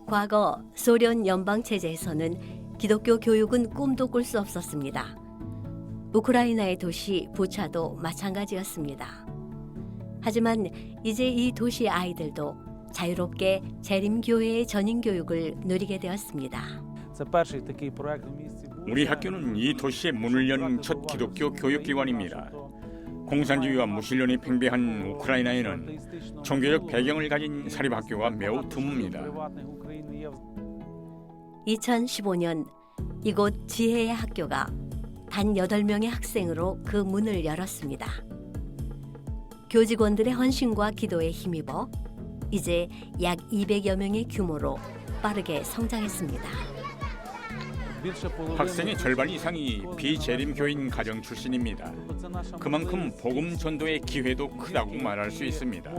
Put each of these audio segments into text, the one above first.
과거 소련 연방 체제에서는 기독교 교육은 꿈도 꿀 수 없었습니다. 우크라이나의 도시 부차도 마찬가지였습니다. 하지만 이제 이 도시 아이들도 자유롭게 재림교회의 전인 교육을 누리게 되었습니다. 우리 학교는 이 도시에 문을 연 첫 기독교 교육기관입니다. 공산주의와 무신론이 팽배한 우크라이나에는 종교적 배경을 가진 사립학교가 매우 드뭅니다. 2015년 이곳 지혜의 학교가 단 8명의 학생으로 그 문을 열었습니다. 교직원들의 헌신과 기도에 힘입어 이제 약 200여 명의 규모로 빠르게 성장했습니다. 학생의 절반 이상이 비재림교인 가정 출신입니다. 그만큼 복음 전도의 기회도 크다고 말할 수 있습니다.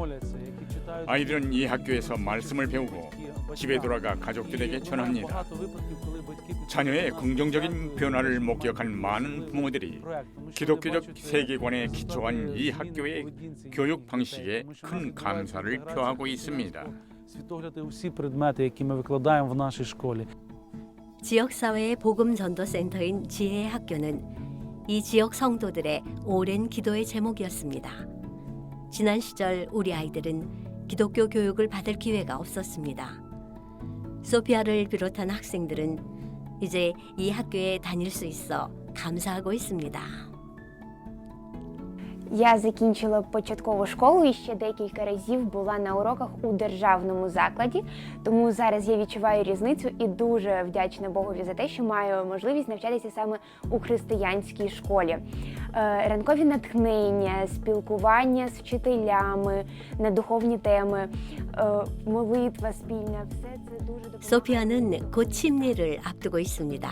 아이들은 이 학교에서 말씀을 배우고 집에 돌아가 가족들에게 전합니다. 자녀의 긍정적인 변화를 목격한 많은 부모들이 기독교적 세계관에 기초한 이 학교의 교육 방식에 큰 감사를 표하고 있습니다. 지역사회의 복음전도센터인 지혜의 학교는 이 지역 성도들의 오랜 기도의 제목이었습니다. 지난 시절 우리 아이들은 기독교 교육을 받을 기회가 없었습니다. 소피아를 비롯한 학생들은 이제 이 학교에 다닐 수 있어 감사하고 있습니다. Я закінчила початкову школу і ще декілька разів була на уроках у державному закладі, тому зараз я відчуваю різницю і дуже вдячна Богові за те, що маю можливість навчатися саме у християнській школі. Ранкові натхнення, спілкування з вчителями на духовні теми, молитва спільна, все це дуже допомагає. 소피아는 곧 침례를 앞두고 있습니다.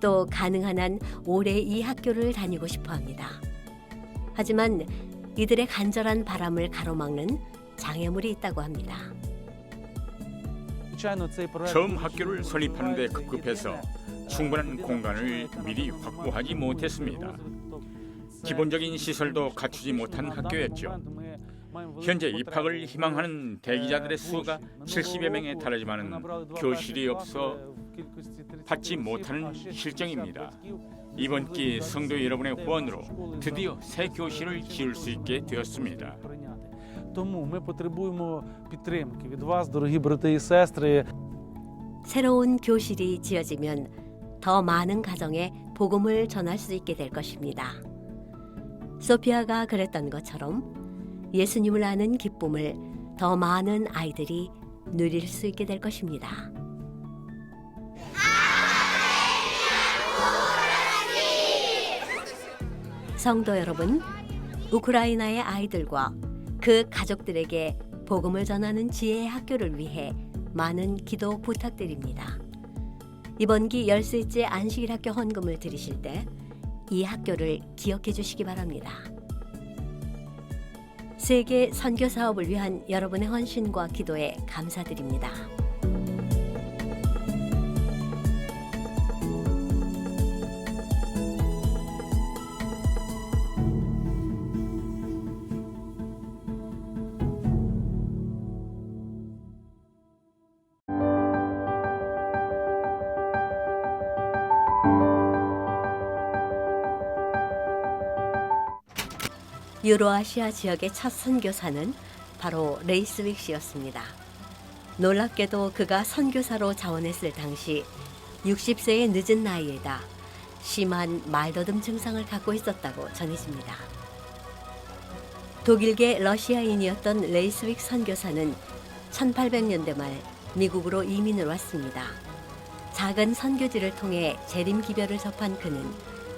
또 가능한 한 올해 이 학교를 다니고 싶어 합니다. 하지만 이들의 간절한 바람을 가로막는 장애물이 있다고 합니다. 처음 학교를 설립하는 데 급급해서 충분한 공간을 미리 확보하지 못했습니다. 기본적인 시설도 갖추지 못한 학교였죠. 현재 입학을 희망하는 대기자들의 수가 70여 명에 달하지만 교실이 없어 받지 못하는 실정입니다. 이번 기 성도 여러분의 후원으로 드디어 새 교실을 지을 수 있게 되었습니다. Тому ми потребуємо підтримки від вас, дорогі брати і сестри. 새로운 교실이 지어지면 더 많은 가정에 복음을 전할 수 있게 될 것입니다. 소피아가 그랬던 것처럼 예수님을 아는 기쁨을 더 많은 아이들이 누릴 수 있게 될 것입니다. 성도 여러분, 우크라이나의 아이들과 그 가족들에게 복음을 전하는 지혜의 학교를 위해 많은 기도 부탁드립니다. 이번 기 열쇠째 안식일 학교 헌금을 드리실 때 이 학교를 기억해 주시기 바랍니다. 세계 선교 사업을 위한 여러분의 헌신과 기도에 감사드립니다. 유로아시아 지역의 첫 선교사는 바로 레이스윅 씨였습니다. 놀랍게도 그가 선교사로 자원했을 당시 60세의 늦은 나이에다 심한 말더듬 증상을 갖고 있었다고 전해집니다. 독일계 러시아인이었던 레이스윅 선교사는 1800년대 말 미국으로 이민을 왔습니다. 작은 선교지를 통해 재림기별을 접한 그는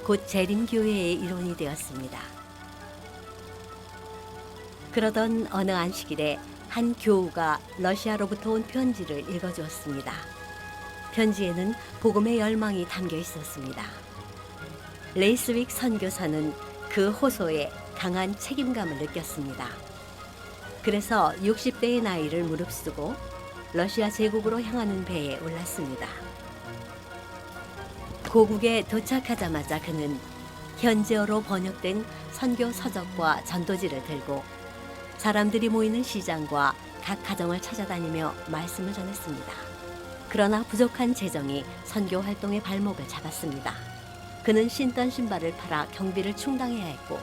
곧 재림교회의 일원이 되었습니다. 그러던 어느 안식일에 한 교우가 러시아로부터 온 편지를 읽어주었습니다. 편지에는 복음의 열망이 담겨 있었습니다. 레이스윅 선교사는 그 호소에 강한 책임감을 느꼈습니다. 그래서 60대의 나이를 무릅쓰고 러시아 제국으로 향하는 배에 올랐습니다. 고국에 도착하자마자 그는 현지어로 번역된 선교 서적과 전도지를 들고 사람들이 모이는 시장과 각 가정을 찾아다니며 말씀을 전했습니다. 그러나 부족한 재정이 선교 활동의 발목을 잡았습니다. 그는 신던 신발을 팔아 경비를 충당해야 했고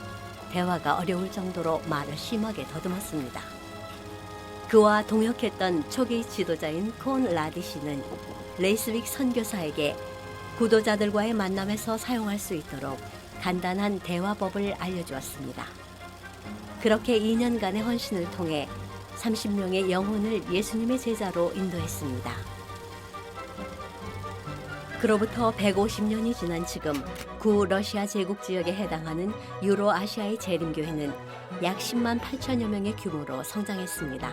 대화가 어려울 정도로 말을 심하게 더듬었습니다. 그와 동역했던 초기 지도자인 콘 라디시는 레이스윅 선교사에게 구도자들과의 만남에서 사용할 수 있도록 간단한 대화법을 알려주었습니다. 그렇게 2년간의 헌신을 통해 30명의 영혼을 예수님의 제자로 인도했습니다. 그로부터 150년이 지난 지금 구 러시아 제국 지역에 해당하는 유로아시아의 재림교회는 약 10만 8천여 명의 규모로 성장했습니다.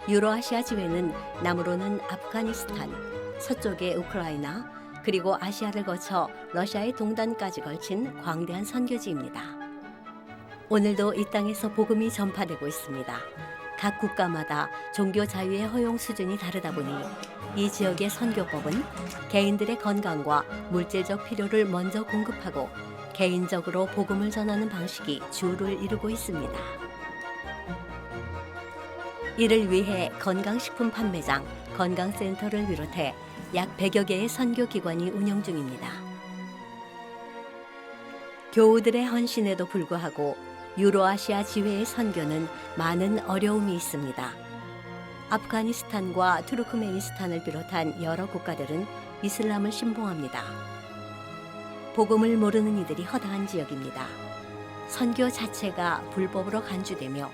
유로아시아 지회는 남으로는 아프가니스탄, 서쪽의 우크라이나, 그리고 아시아를 거쳐 러시아의 동단까지 걸친 광대한 선교지입니다. 오늘도 이 땅에서 복음이 전파되고 있습니다. 각 국가마다 종교 자유의 허용 수준이 다르다 보니 이 지역의 선교법은 개인들의 건강과 물질적 필요를 먼저 공급하고 개인적으로 복음을 전하는 방식이 주를 이루고 있습니다. 이를 위해 건강식품 판매장, 건강센터를 비롯해 약 100여 개의 선교기관이 운영 중입니다. 교우들의 헌신에도 불구하고 유로아시아 지회의 선교는 많은 어려움이 있습니다. 아프가니스탄과 투르크메니스탄을 비롯한 여러 국가들은 이슬람을 신봉합니다. 복음을 모르는 이들이 허다한 지역입니다. 선교 자체가 불법으로 간주되며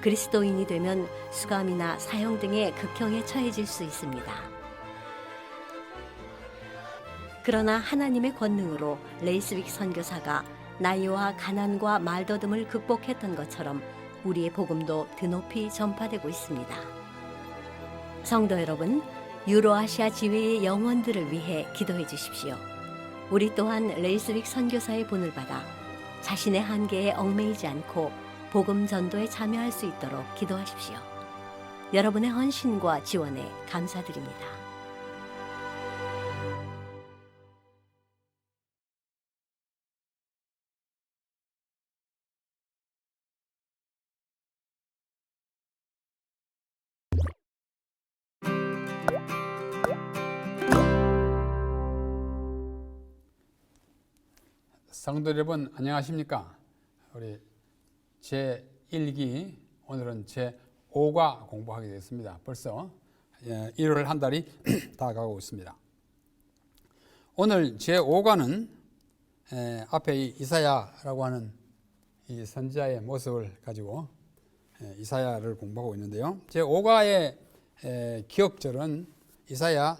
그리스도인이 되면 수감이나 사형 등의 극형에 처해질 수 있습니다. 그러나 하나님의 권능으로 레이스윅 선교사가 나이와 가난과 말더듬을 극복했던 것처럼 우리의 복음도 드높이 전파되고 있습니다. 성도 여러분, 유로아시아 지회의 영혼들을 위해 기도해 주십시오. 우리 또한 레이스윅 선교사의 본을 받아 자신의 한계에 얽매이지 않고 복음 전도에 참여할 수 있도록 기도하십시오. 여러분의 헌신과 지원에 감사드립니다. 성도 여러분 안녕하십니까? 우리 제1기 오늘은 제5과 공부하게 되었습니다. 벌써 1월 한 달이 다 가고 있습니다. 오늘 제5과는 앞에 이 이사야라고 하는 이 선지자의 모습을 가지고 이사야를 공부하고 있는데요. 제5과의 기억절은 이사야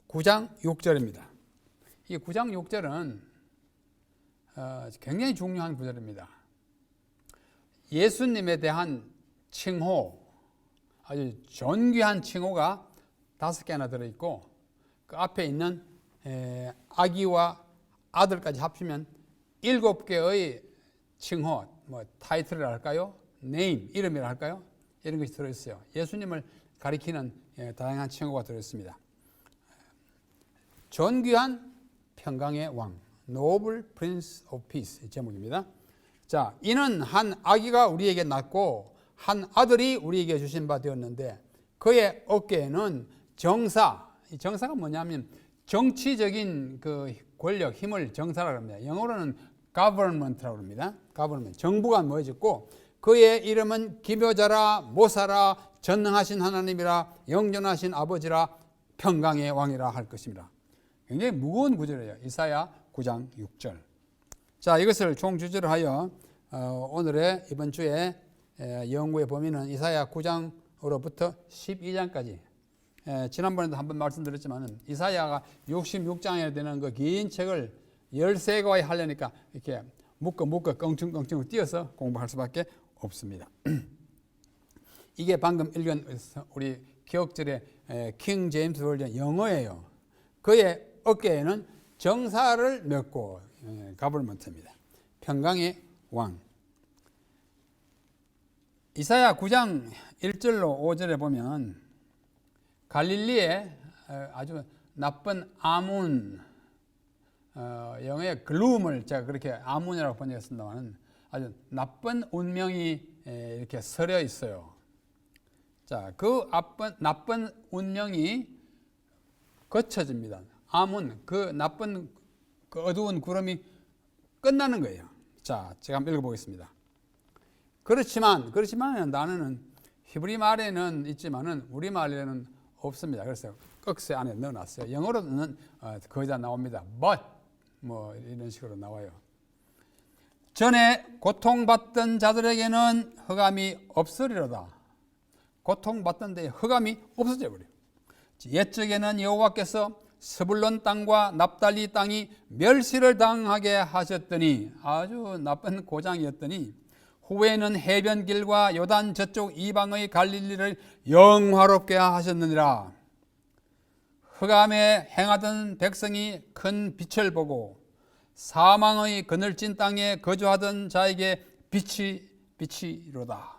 9장 6절입니다. 이 9장 6절은 굉장히 중요한 구절입니다. 예수님에 대한 칭호, 아주 존귀한 칭호가 5개나 들어있고 그 앞에 있는 아기와 아들까지 합치면 7개의 칭호, 뭐 타이틀이라 할까요? 네임, 이름이라 할까요? 이런 것이 들어있어요. 예수님을 가리키는 다양한 칭호가 들어있습니다. 존귀한 평강의 왕, Noble Prince of Peace 제목입니다. 자, 이는 한 아기가 우리에게 낳고 한 아들이 우리에게 주신 바 되었는데 그의 어깨에는 정사, 이 정사가 뭐냐면 정치적인 그 권력, 힘을 정사라고 합니다. 영어로는 government라고 합니다. government, 정부가 모여졌고 그의 이름은 기묘자라, 모사라, 전능하신 하나님이라, 영존하신 아버지라, 평강의 왕이라 할 것입니다. 굉장히 무거운 구절이에요. 이사야 9장 6절. 자, 이것을 총주제로 하여 오늘의 이번 주에 연구의 범위는 이사야 9장으로부터 12장까지. 지난번에도 한번 말씀드렸지만 이사야가 66장에 되는 그 긴 책을 13과에 하려니까 이렇게 묶어 껑충껑충 띄어서 공부할 수밖에 없습니다. 이게 방금 읽은 우리 기억절의 킹 제임스 버전 영어예요. 그의 어깨에는 정사를 메고 가버먼트입니다. 평강의 왕. 이사야 9장 1절로 5절에 보면 갈릴리의 아주 나쁜 아문, 영어의 글룸을 제가 그렇게 아문이라고 번역했습니다만 아주 나쁜 운명이 이렇게 서려 있어요. 자, 그 나쁜 운명이 거쳐집니다. 아문, 그 나쁜 그 어두운 구름이 끝나는 거예요. 자, 제가 한번 읽어보겠습니다. 그렇지만 나는 히브리 말에는 있지만은 우리 말에는 없습니다. 그래서 꺽쇠 안에 넣어놨어요. 영어로는 거의 다 나옵니다. But 뭐 이런 식으로 나와요. 전에 고통받던 자들에게는 흑암이 없으리로다. 고통받던 데에 흑암이 없어져 버려요. 옛적에는 여호와께서 스불론 땅과 납달리 땅이 멸시를 당하게 하셨더니 아주 나쁜 고장이었더니 후에는 해변길과 요단 저쪽 이방의 갈릴리를 영화롭게 하셨느니라. 흑암에 행하던 백성이 큰 빛을 보고 사망의 그늘진 땅에 거주하던 자에게 빛이로다.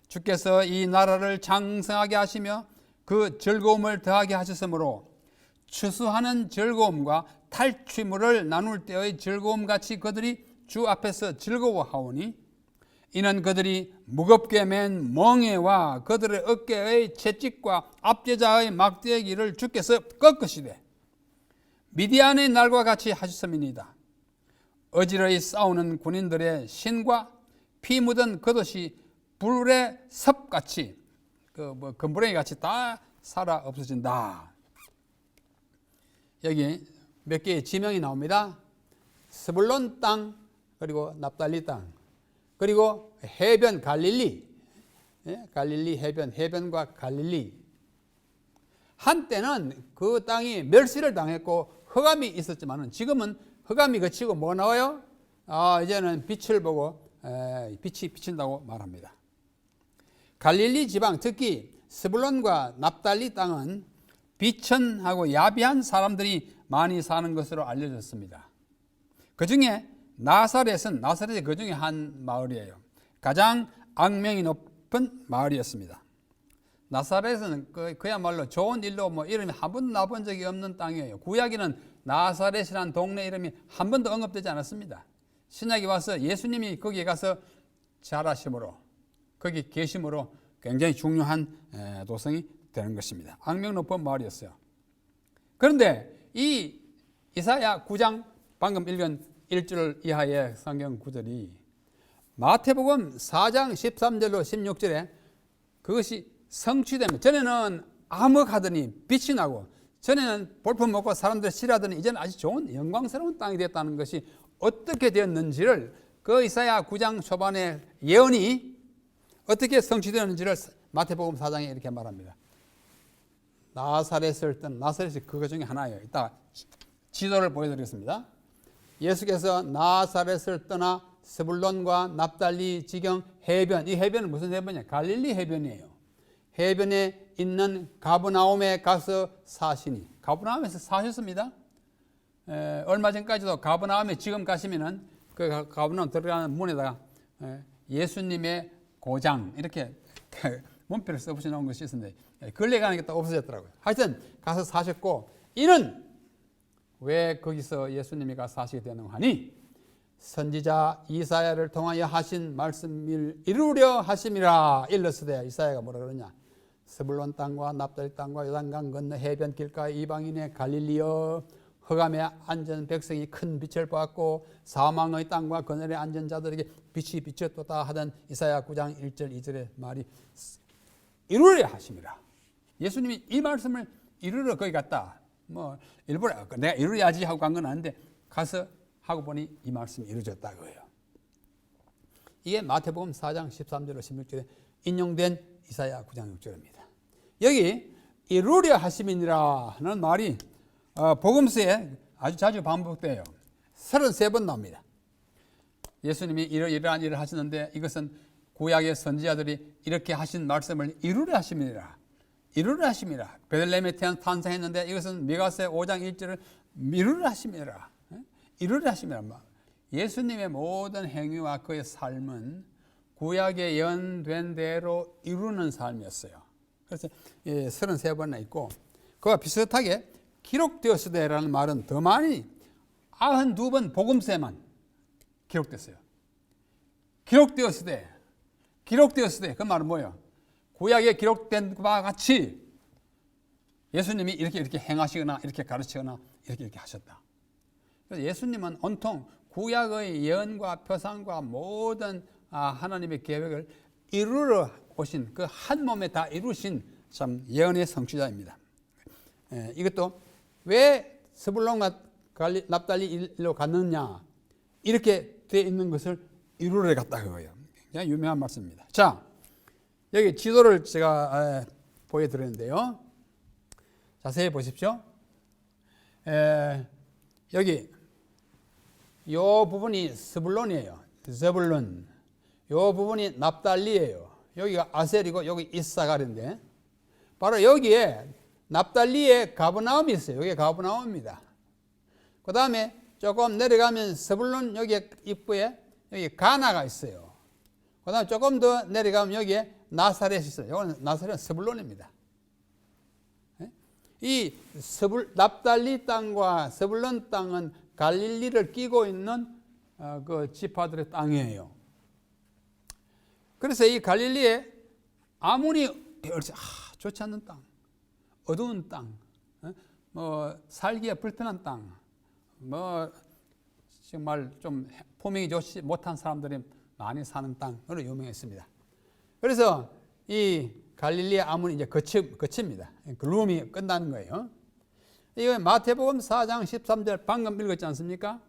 주께서 이 나라를 장성하게 하시며 그 즐거움을 더하게 하셨으므로 추수하는 즐거움과 탈취물을 나눌 때의 즐거움같이 그들이 주 앞에서 즐거워하오니 이는 그들이 무겁게 맨 멍에와 그들의 어깨의 채찍과 압제자의 막대기를 주께서 꺾으시되 미디안의 날과 같이 하셨음이니이다. 어지러이 싸우는 군인들의 신과 피 묻은 겉옷이 불의 섭같이 금부랭이 같이 다 살아 없어진다. 여기 몇 개의 지명이 나옵니다. 스불론 땅, 그리고 납달리 땅, 그리고 해변 갈릴리, 갈릴리 해변과 갈릴리. 한때는 그 땅이 멸시를 당했고 흑암이 있었지만은 지금은 흑암이 그치고 뭐 나와요? 이제는 빛을 보고 빛이 비친다고 말합니다. 갈릴리 지방, 특히 스불론과 납달리 땅은 비천하고 야비한 사람들이 많이 사는 것으로 알려졌습니다. 그 중에 나사렛이 그 중에 한 마을이에요. 가장 악명이 높은 마을이었습니다. 나사렛은 그야말로 좋은 일로 뭐 이름이 한 번도 나본 적이 없는 땅이에요. 구약에는 나사렛이라는 동네 이름이 한 번도 언급되지 않았습니다. 신약에 와서 예수님이 거기에 가서 자라심으로, 거기 계심으로 굉장히 중요한 도성이 되는 것입니다. 악명 높은 마을이었어요. 그런데 이 이사야 9장 방금 읽은 1절 이하의 성경 구절이 마태복음 4장 13절로 16절에 그것이 성취되면, 전에는 암흑하더니 빛이 나고 전에는 볼품 먹고 사람들 싫어하더니 이제는 아주 좋은 영광스러운 땅이 됐다는 것이 어떻게 되었는지를 그 이사야 9장 초반의 예언이 어떻게 성취되었는지를 마태복음 4장에 이렇게 말합니다. 나사렛을 뜬, 나사렛이 그거 중에 하나예요. 이따 지도를 보여드리겠습니다. 예수께서 나사렛을 떠나 스불론과 납달리 지경 해변, 이 해변은 무슨 해변이냐? 갈릴리 해변이에요. 해변에 있는 가브나움에 가서 사시니, 가브나움에서 사셨습니다. 얼마 전까지도 가브나움에 지금 가시면은 그 가브나움 들어가는 문에다가 예수님의 고장 이렇게 문표를 써붙여놓은 것이 있었는데 근래 가는 게 또 없어졌더라고요. 하여튼 가서 사셨고, 이는 왜 거기서 예수님이 가서 사시게 되는가 하니 선지자 이사야를 통하여 하신 말씀을 이루려 하심이라. 일러스되, 이사야가 뭐라 그러냐? 스불론 땅과 납달리 땅과 요단강 건너 해변 길가의 이방인의 갈릴리여, 흑암에 앉은 백성이 큰 빛을 보았고 사망의 땅과 그늘에 앉은 자들에게 빛이 비쳤도다 하던 이사야 9장 1절 2절의 말이 이루려 하심이라. 예수님이 이 말씀을 이루러 거기 갔다. 뭐 일부러 내가 이루어야지 하고 간 건 아닌데 가서 하고 보니 이 말씀이 이루어졌다 그거예요. 이게 마태복음 4장 13절로 16절에 인용된 이사야 9장 6절입니다. 여기 이루려 하심이니라 하는 말이 복음서에 아주 자주 반복돼요. 33번 나옵니다. 예수님이 이러한 일을 하시는데 이것은 구약의 선지자들이 이렇게 하신 말씀을 이루려 하심이니라. 이루려 하심이라. 베들레헴에 탄생했는데 이것은 미가서 5장 1절을 이루려 하심이라. 이루려 하심이라. 예수님의 모든 행위와 그의 삶은 구약에 예언된 대로 이루는 삶이었어요. 그래서 33번에 있고, 그와 비슷하게 기록되었으되라는 말은 더 많이 92번 복음서에만 기록됐어요. 기록되었으되 그 말은 뭐예요? 구약에 기록된 바와 같이 예수님이 이렇게 행하시거나 이렇게 가르치거나 이렇게 하셨다. 그래서 예수님은 온통 구약의 예언과 표상과 모든 하나님의 계획을 이루러 오신 그 한 몸에 다 이루신 참 예언의 성취자입니다. 이것도 왜 스불론과 납달리 일로 갔느냐 이렇게 되어 있는 것을 이루러 갔다 그거예요. 그냥 유명한 말씀입니다. 자, 여기 지도를 제가 보여드렸는데요. 자세히 보십시오. 여기 요 부분이 스불론이에요. 스불론. 요 부분이 납달리예요. 여기가 아셀이고 여기 이사갈인데 바로 여기에 납달리에 가브나움이 있어요. 여기 가브나움입니다. 그 다음에 조금 내려가면 스불론 여기 입구에 여기 가나가 있어요. 그 다음에 조금 더 내려가면 여기에 나사렛이 있어요. 이거는 나사렛은 스불론입니다. 이 납달리 땅과 스불론 땅은 갈릴리를 끼고 있는 그 지파들의 땅이에요. 그래서 이 갈릴리에 아무리 좋지 않는 땅, 어두운 땅, 뭐 살기에 불편한 땅, 뭐 정말 좀 포명이 좋지 못한 사람들이 많이 사는 땅으로 유명했습니다. 그래서 이 갈릴리의 아문이 이제 거칩니다. 글룸이 끝나는 거예요. 이거 마태복음 4장 13절 방금 읽었지 않습니까?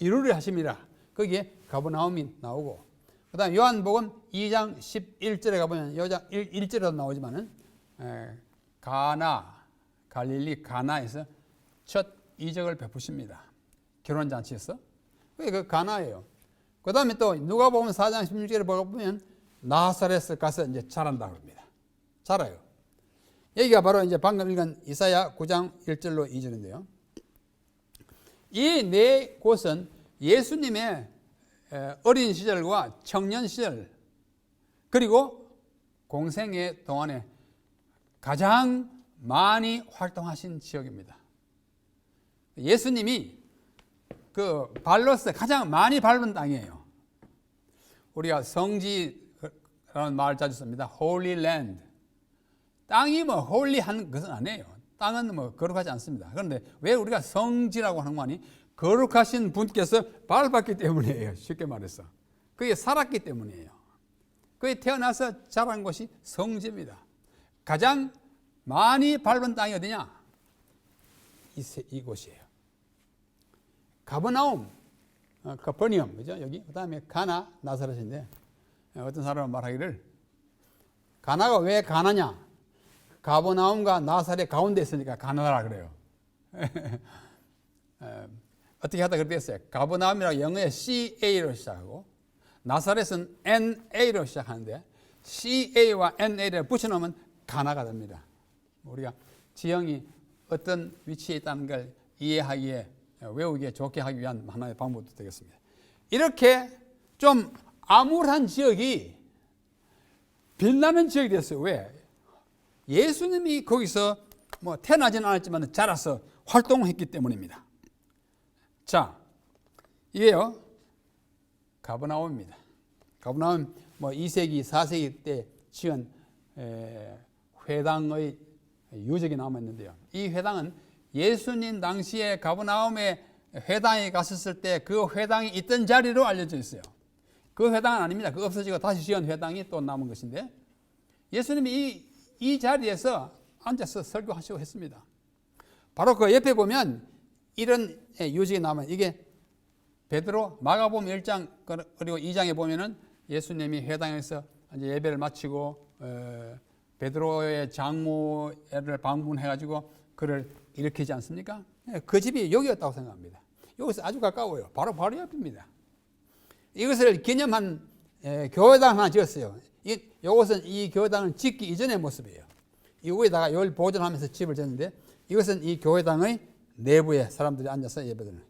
이루려 하심이라. 거기에 가버나움이 나오고, 그 다음 요한복음 2장 11절에 가보면 1절에도 나오지만은 갈릴리 가나에서 첫 이적을 베푸십니다. 결혼잔치에서. 그게 그 가나예요. 그 다음에 또 누가복음 4장 16절에 보면 나사렛을 가서 이제 자란다고 합니다. 자라요. 여기가 바로 이제 방금 읽은 이사야 9장 1절로 2절인데요. 이 네 곳은 예수님의 어린 시절과 청년 시절 그리고 공생애 동안에 가장 많이 활동하신 지역입니다. 예수님이 그 발로서 가장 많이 밟은 땅이에요. 우리가 성지라는 말을 자주 씁니다. Holy Land. 땅이 뭐 홀리한 것은 아니에요. 땅은 뭐 거룩하지 않습니다. 그런데 왜 우리가 성지라고 하는 거 아니? 거룩하신 분께서 밟았기 때문이에요. 쉽게 말해서. 그게 살았기 때문이에요. 그게 태어나서 자란 곳이 성지입니다. 가장 많이 밟은 땅이 어디냐? 이곳이에요. 가버나움, 커퍼니엄, 그죠? 여기. 그 다음에 가나, 나사렛인데, 어떤 사람은 말하기를, 가나가 왜 가나냐? 가버나움과 나사렛 가운데 있으니까 가나라 그래요. 어떻게 하다 그렇게 됐어요. 가버나움이라고 영어에 CA로 시작하고 나사렛은 NA로 시작하는데 CA와 NA를 붙여놓으면 가나가 됩니다. 우리가 지형이 어떤 위치에 있다는 걸 이해하기에 외우기에 좋게 하기 위한 하나의 방법도 되겠습니다. 이렇게 좀 암울한 지역이 빛나는 지역이 됐어요. 왜? 예수님이 거기서 뭐 태어나지는 않았지만 자라서 활동했기 때문입니다. 자, 이게요 가버나움입니다. 가버나움 뭐 2세기, 4세기 때 지은 회당의 유적이 남아있는데요. 이 회당은 예수님 당시에 가버나움에 회당에 갔었을 때 그 회당이 있던 자리로 알려져 있어요. 그 회당은 아닙니다. 그 없어지고 다시 지은 회당이 또 남은 것인데 예수님이 이 자리에서 앉아서 설교하시고 했습니다. 바로 그 옆에 보면 이런 유적이 남아요. 이게 베드로 마가복음 1장 그리고 2장에 보면은 예수님이 회당에서 이제 예배를 마치고 베드로의 장모를 방문해가지고 그를 일으키지 않습니까? 그 집이 여기였다고 생각합니다. 여기서 아주 가까워요. 바로 옆입니다. 이것을 기념한 교회당 하나 지었어요. 이것은 이 교회당을 짓기 이전의 모습이에요. 이거에다가 이걸 보존하면서 집을 짓는데 이것은 이 교회당의 내부에 사람들이 앉아서 예배드리는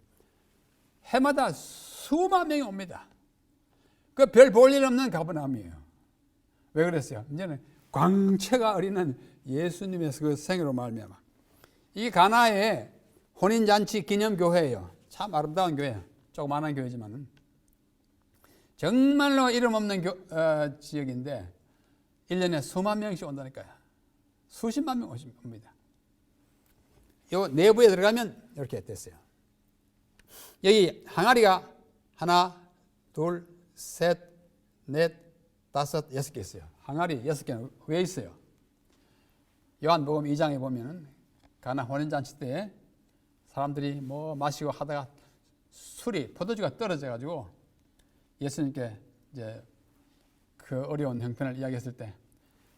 해마다 수만 명이 옵니다. 그 별 볼 일 없는 가버나움이에요. 왜 그랬어요? 이제는 광채가 어리는 예수님의 그 생애로 말미암아 이 가나의 혼인잔치 기념교회예요. 참 아름다운 교회, 조그마한 교회지만은 정말로 이름 없는 지역인데 1년에 수만 명씩 온다니까요. 수십만 명 옵니다. 요 내부에 들어가면 이렇게 됐어요. 여기 항아리가 하나, 둘, 셋, 넷, 다섯, 6개 있어요. 항아리 6개는 왜 있어요? 요한복음 2장에 보면은 가나 혼인잔치 때 사람들이 뭐 마시고 하다가 술이 포도주가 떨어져 가지고 예수님께 이제 그 어려운 형편을 이야기했을 때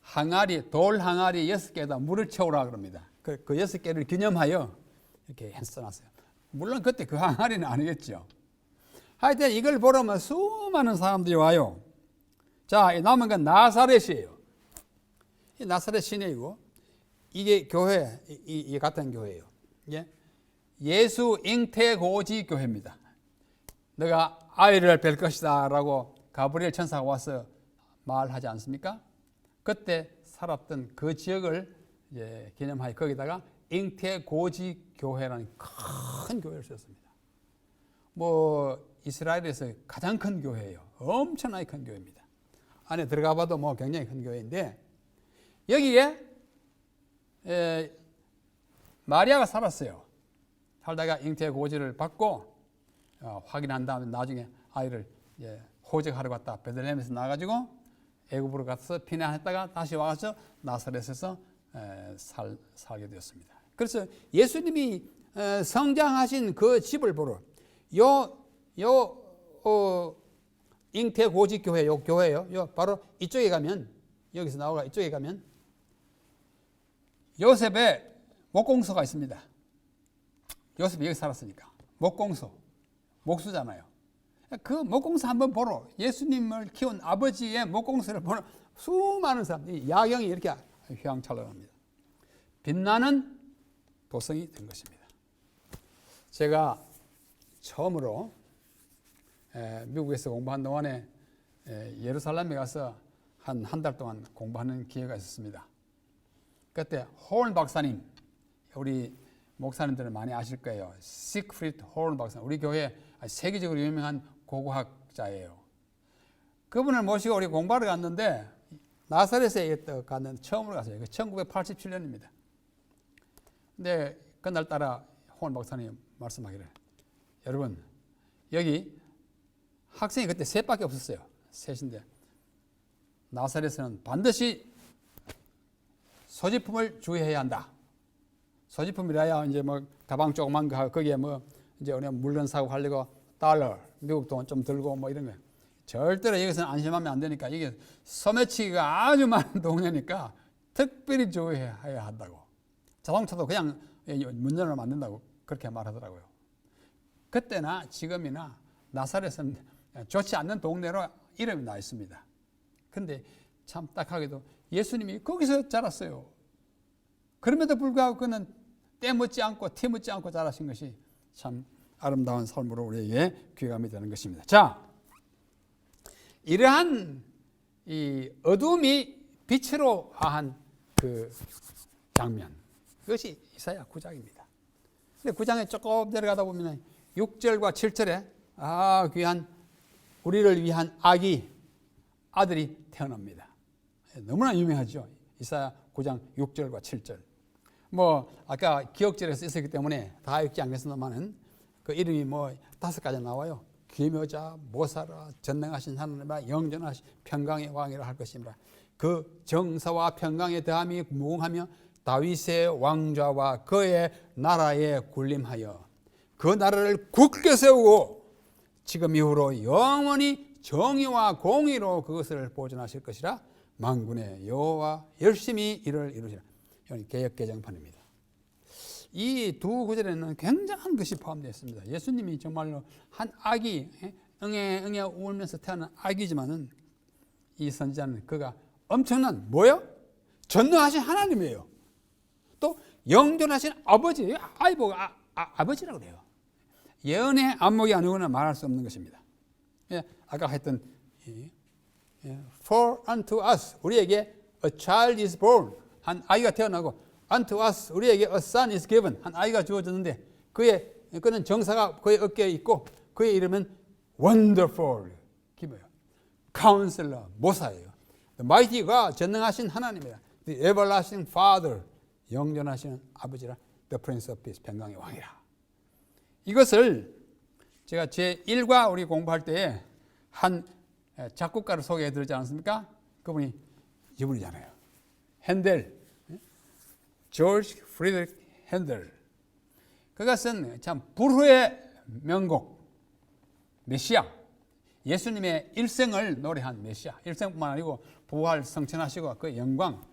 항아리, 돌 항아리 6개에다 물을 채우라 그럽니다. 그 6개를 기념하여 이렇게 써놨어요. 물론 그때 그 항아리는 아니겠죠. 하여튼 이걸 보려면 수많은 사람들이 와요. 자, 남은 건 나사렛이에요. 이 나사렛 시내이고 이게 교회, 이 같은 교회예요. 예? 예수 잉태고지 교회입니다. 너가 아이를 뵐 것이다 라고 가브리엘 천사가 와서 말하지 않습니까? 그때 살았던 그 지역을 이제 기념하여 거기다가 잉태고지 교회라는 큰 교회를 썼습니다. 뭐 이스라엘에서 가장 큰 교회예요. 엄청나게 큰 교회입니다. 안에 들어가 봐도 뭐 굉장히 큰 교회인데 여기에 마리아가 살았어요. 살다가 잉태고지를 받고 확인한 다음에 나중에 아이를 호적하러 갔다 베들레헴에서 나가지고 애굽으로 가서 피난했다가 다시 와서 나사렛에서 살게 되었습니다. 그래서 예수님이 성장하신 그 집을 보러 잉태고지 교회, 요 교회요. 바로 이쪽에 가면 여기서 나오가 이쪽에 가면 요셉의 목공소가 있습니다. 요셉이 여기 살았으니까 목공소, 목수잖아요. 그 목공소 한번 보러 예수님을 키운 아버지의 목공소를 보러 수많은 사람들이 야경이 이렇게 휘황찬란합니다. 빛나는 도성이 된 것입니다. 제가 처음으로 미국에서 공부한 동안에 예루살렘에 가서 한 달 동안 공부하는 기회가 있었습니다. 그때 홀 박사님, 우리 목사님들은 많이 아실 거예요. 시크프리드 홀 박사, 우리 교회 세계적으로 유명한 고고학자예요. 그분을 모시고 우리 공부하러 갔는데 나사렛에 갔는데 처음으로 갔어요. 1987년입니다. 근데 그날따라 홀 박사님 말씀하기를, 여러분 여기 학생이 그때 셋밖에 없었어요. 셋인데 나사렛에는 반드시 소지품을 주의해야 한다. 소지품이라야 이제 뭐 가방 조그만 거 거기에 뭐 이제 물건 사고 하려고 달러, 미국 돈 좀 들고 뭐 이런 거. 절대로 여기서는 안심하면 안 되니까 이게 소매치기가 아주 많은 동네니까 특별히 주의해야 한다고. 자동차도 그냥 문전을 만든다고 그렇게 말하더라고요. 그때나 지금이나 나사렛은 좋지 않는 동네로 이름이 나 있습니다. 근데 참 딱하게도 예수님이 거기서 자랐어요. 그럼에도 불구하고 그는 때 묻지 않고 티 묻지 않고 자라신 것이 참 아름다운 삶으로 우리에게 귀감이 되는 것입니다. 자, 이러한 이 어둠이 빛으로 화한 그 장면, 그것이 이사야 9장입니다. 근데 9장에 조금 내려가다 보면 6절과 7절에 귀한 우리를 위한 아들이 태어납니다. 너무나 유명하죠. 이사야 9장 6절과 7절. 뭐 아까 기억절에서 있었기 때문에 다 읽지 않겠습니다만은 그 이름이 뭐 5가지 나와요. 기묘자, 모사라, 전능하신 하나님과 영전하신 평강의 왕이라 할 것입니다. 그 정사와 평강의 대함이 무궁하며 다윗의 왕좌와 그의 나라에 군림하여 그 나라를 굳게 세우고 지금 이후로 영원히 정의와 공의로 그것을 보존하실 것이라 만군의 여호와 열심히 이를 이루시라. 이건 개역 개정판입니다. 이 두 구절에는 굉장한 것이 포함되어 있습니다. 예수님이 정말로 한 아기, 응애 울면서 태어난 아기지만은 이 선지자는 그가 엄청난 뭐요? 전능하신 하나님이에요. 또 영존하신 아버지예요. 아버지라고 그래요. 예언의 안목이 아니고는 말할 수 없는 것입니다. 아까 했던 For unto us, 우리에게 a child is born, 한 아이가 태어나고 unto us, 우리에게 a son is given, 한 아이가 주어졌는데 그는 정사가 그의 어깨에 있고 그의 이름은 wonderful, 기뭐예요? 카운셀러, 모사예요. The mighty God, 전능하신 하나님이라. The everlasting Father, 영존하시는 아버지라. The Prince of Peace, 평강의 왕이라. 이것을 제가 제1과 우리 공부할 때에 한 작곡가를 소개해 드리지 않았습니까? 그분이 이분이잖아요. 핸델, 조지 프리드리히 핸델. 그것은 참 불후의 명곡, 메시아. 예수님의 일생을 노래한 메시아. 일생뿐만 아니고 부활 성천하시고 그 영광,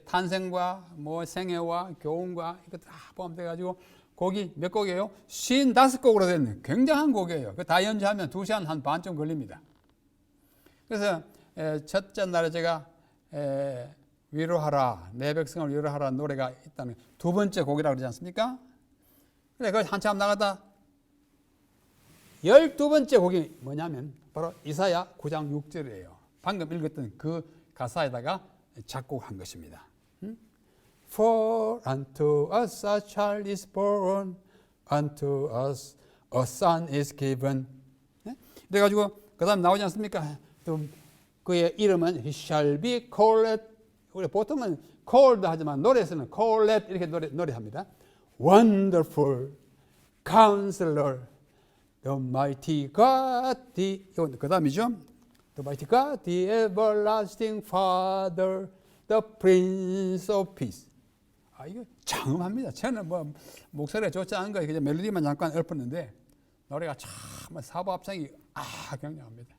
탄생과 뭐 생애와 교훈과 이거 다 포함돼가지고 곡이 몇 곡이에요? 55곡으로 된 굉장한 곡이에요. 그 다 연주하면 2시간 한 반쯤 걸립니다. 그래서 첫째 날에 제가 위로하라, 내 백성을 위로하라 노래가 있다는 두 번째 곡이라고 그러지 않습니까? 그래, 그걸 한참 나가다 12번째 곡이 뭐냐면 바로 이사야 9장 6절이에요. 방금 읽었던 그 가사에다가 작곡한 것입니다. For unto us a child is born, unto us a son is given. 그래가지고 그 다음 나오지 않습니까? 또 그의 이름은 he shall be called. 우리 보통은 called 하지만 노래에서는 called 이렇게 노래합니다. Wonderful Counselor, the Mighty God, 이건 그 다음이죠. The Mighty God, the Everlasting Father, the Prince of Peace. 이거 장음합니다. 저는 뭐 목소리가 좋지 않은 거예요. 그냥 멜로디만 잠깐 읊었는데 노래가 참 사부 합창이 굉장합니다.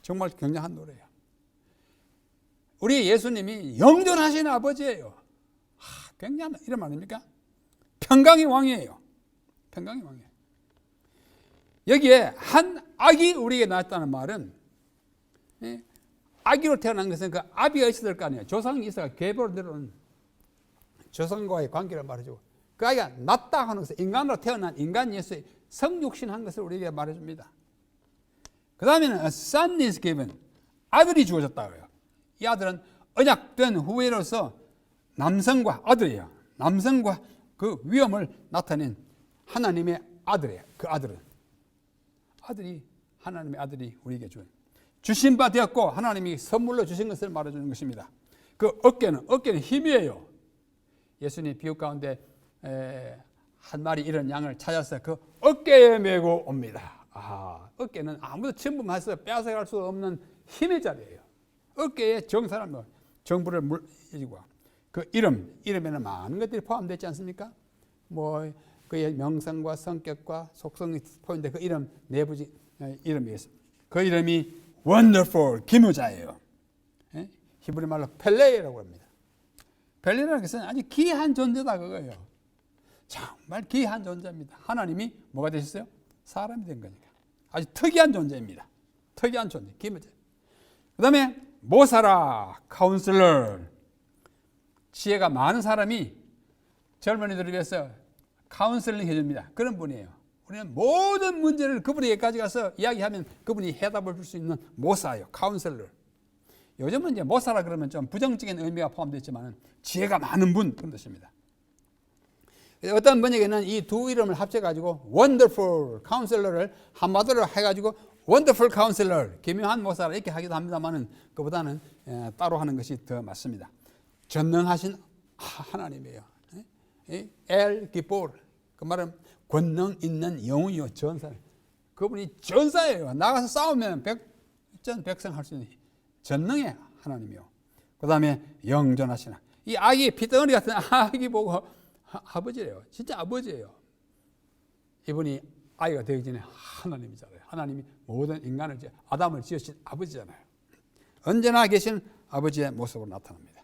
정말 굉장한 노래예요. 우리 예수님이 영존하신 아버지예요. 굉장한 이름 아닙니까? 평강의 왕이에요. 평강의 왕이에요. 여기에 한 아기 우리에게 나왔다는 말은 아기로 태어난 것은 그 아비가 있어야 될 거 아니에요. 조상이 있어야 계보로 들어오는 조상과의 관계를 말해주고 그 아이가 낫다 하는 것은 인간으로 태어난 인간 예수의 성육신한 것을 우리에게 말해줍니다. 그 다음에는 a son is given, 아들이 주어졌다고요. 이 아들은 언약된 후예로서 남성과 아들이에요. 남성과 그 위엄을 나타낸 하나님의 아들이에요. 그 아들이 하나님의 아들이 우리에게 주신 바 되었고 하나님이 선물로 주신 것을 말해주는 것입니다. 그 어깨는 힘이에요. 예수님 비유 가운데 한 마리 이런 양을 찾아서 그 어깨에 메고 옵니다. 어깨는 아무도 침범해서 빼앗아갈 수 없는 힘의 자리예요. 어깨에 정사람 정부를 물리고 그 이름에는 많은 것들이 포함되어 있지 않습니까? 뭐 그의 명성과 성격과 속성이 포함된 그 이름 내부지 이름이 있습니다. 그 이름이 원더풀 기묘자예요. 히브리 말로 펠레라고 합니다. 펠레라는 것은 아주 귀한 존재다 그거예요. 정말 귀한 존재입니다. 하나님이 뭐가 되셨어요? 사람이 된 거니까. 아주 특이한 존재입니다. 특이한 존재, 기묘자. 그 다음에 모사라, 카운슬러. 지혜가 많은 사람이 젊은이들을 위해서 카운슬링 해줍니다. 그런 분이에요. 우리는 모든 문제를 그분에게까지 가서 이야기하면 그분이 해답을 줄 수 있는 모사예요. 카운슬러. 요즘은 이제 모사라 그러면 좀 부정적인 의미가 포함되어 있지만 지혜가 많은 분 그런 뜻입니다. 어떤 분에게는 이 두 이름을 합쳐가지고 Wonderful Counselor를 한마디로 해가지고 Wonderful Counselor, 기묘한 모사라 이렇게 하기도 합니다만은 그보다는 따로 하는 것이 더 맞습니다. 전능하신 하나님이에요. 엘 기포르, 그 말은 권능 있는 영웅이요 전사. 그분이 전사예요. 나가서 싸우면 백전 할 수 있는 전능의 하나님이요. 그 다음에 영존하시나. 이 아기 피덩어리 같은 아기 보고 아버지래요. 진짜 아버지예요. 이분이 아이가 되기 전에 하나님이잖아요. 하나님이 모든 인간을 아담을 지으신 아버지잖아요. 언제나 계신 아버지의 모습으로 나타납니다.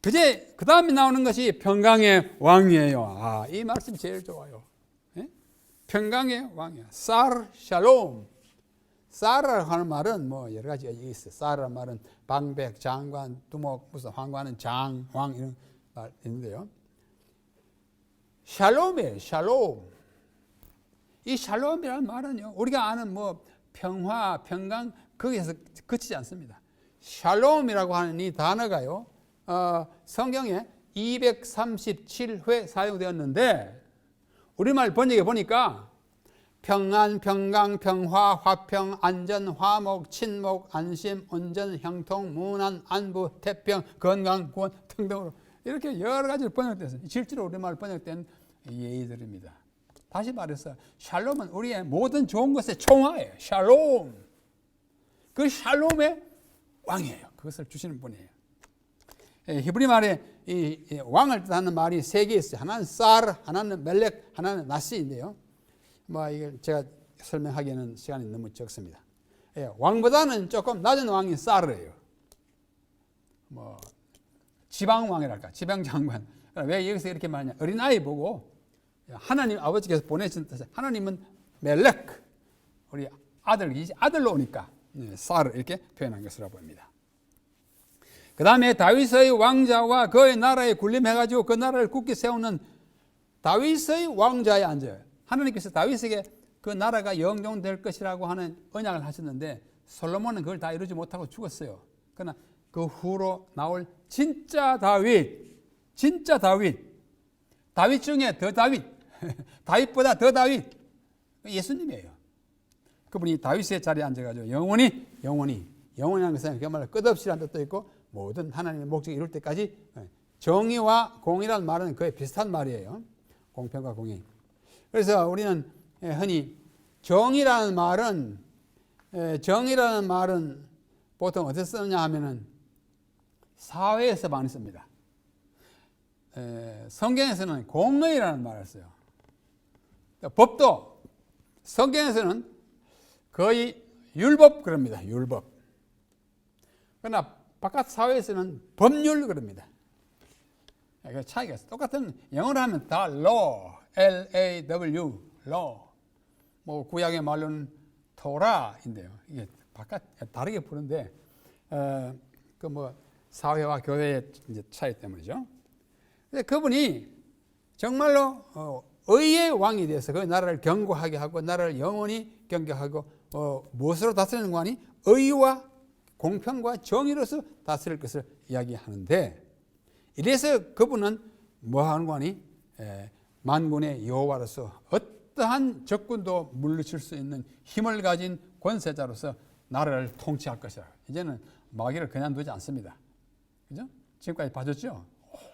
그 다음에 나오는 것이 평강의 왕이에요. 이 말씀 제일 좋아요. 평강의 왕이야. 살 샬롬. 쌀이라고 하는 말은 뭐 여러 가지가 있어요. 쌀이라는 말은 방백, 장관, 두목, 무슨 황관은 장, 왕 이런 말 있는데요. 샬롬이에요. 샬롬. 이 샬롬이라는 말은요. 우리가 아는 뭐 평화, 평강 거기에서 그치지 않습니다. 샬롬이라고 하는 이 단어가요. 성경에 237회 사용되었는데 우리말 번역에 보니까 평안, 평강, 평화, 화평, 안전, 화목, 친목, 안심, 온전, 형통, 문안, 안부, 태평, 건강, 구원 등등으로 이렇게 여러 가지로 번역돼서 실제로 우리말 번역된 예의들입니다. 다시 말해서 샬롬은 우리의 모든 좋은 것의 총화예요. 샬롬. 그 샬롬의 왕이에요. 그것을 주시는 분이에요. 히브리 말에 이 왕을 뜻하는 말이 세 개 있어요. 하나는 쌀, 하나는 멜렉, 하나는 나시인데요. 뭐 이걸 제가 설명하기에는 시간이 너무 적습니다. 왕보다는 조금 낮은 왕이 쌀이에요. 뭐 지방 왕이랄까, 지방 장관. 왜 여기서 이렇게 말하냐? 어린아이 보고 하나님 아버지께서 보내신 뜻에 하나님은 멜렉, 우리 아들로 오니까 쌀을 이렇게 표현한 것으로 보입니다. 그 다음에 다윗의 왕자와 그의 나라에 군림해가지고 그 나라를 굳게 세우는 다윗의 왕자에 앉아요. 하나님께서 다윗에게 그 나라가 영종될 것이라고 하는 언약을 하셨는데 솔로몬은 그걸 다 이루지 못하고 죽었어요. 그러나 그 후로 나올 진짜 다윗 중에 더 다윗, 다윗보다 더 다윗, 예수님이에요. 그분이 다윗의 자리에 앉아가지고 영원히 하는 것은 그 말로 끝없이라는 뜻도 있고 모든 하나님의 목적이 이룰 때까지 정의와 공의라는 말은 거의 비슷한 말이에요. 공평과 공의. 그래서 우리는 흔히 정의라는 말은 보통 어디서 쓰느냐 하면은 사회에서 많이 씁니다. 성경에서는 공의라는 말을 써요. 법도 성경에서는 거의 율법 그럽니다. 율법. 그러나 바깥 사회에서는 법률 그럽니다. 그 차이가 있어요. 똑같은 영어로 하면 다 law, L-A-W, law. 뭐 구약의 말로는 토라인데요. 이게 바깥 다르게 부르는데 그 뭐 사회와 교회의 이제 차이 때문이죠. 근데 그분이 정말로 의의 왕이 돼서 그 나라를 견고하게 하고 나라를 영원히 경계하고 무엇으로 다스리는 관이 의와 공평과 정의로서 다스릴 것을 이야기하는데 이래서 그분은 뭐하는 관이 만군의 여호와로서 어떠한 적군도 물리칠 수 있는 힘을 가진 권세자로서 나라를 통치할 것이라. 이제는 마귀를 그냥 두지 않습니다. 그죠? 지금까지 봐줬죠?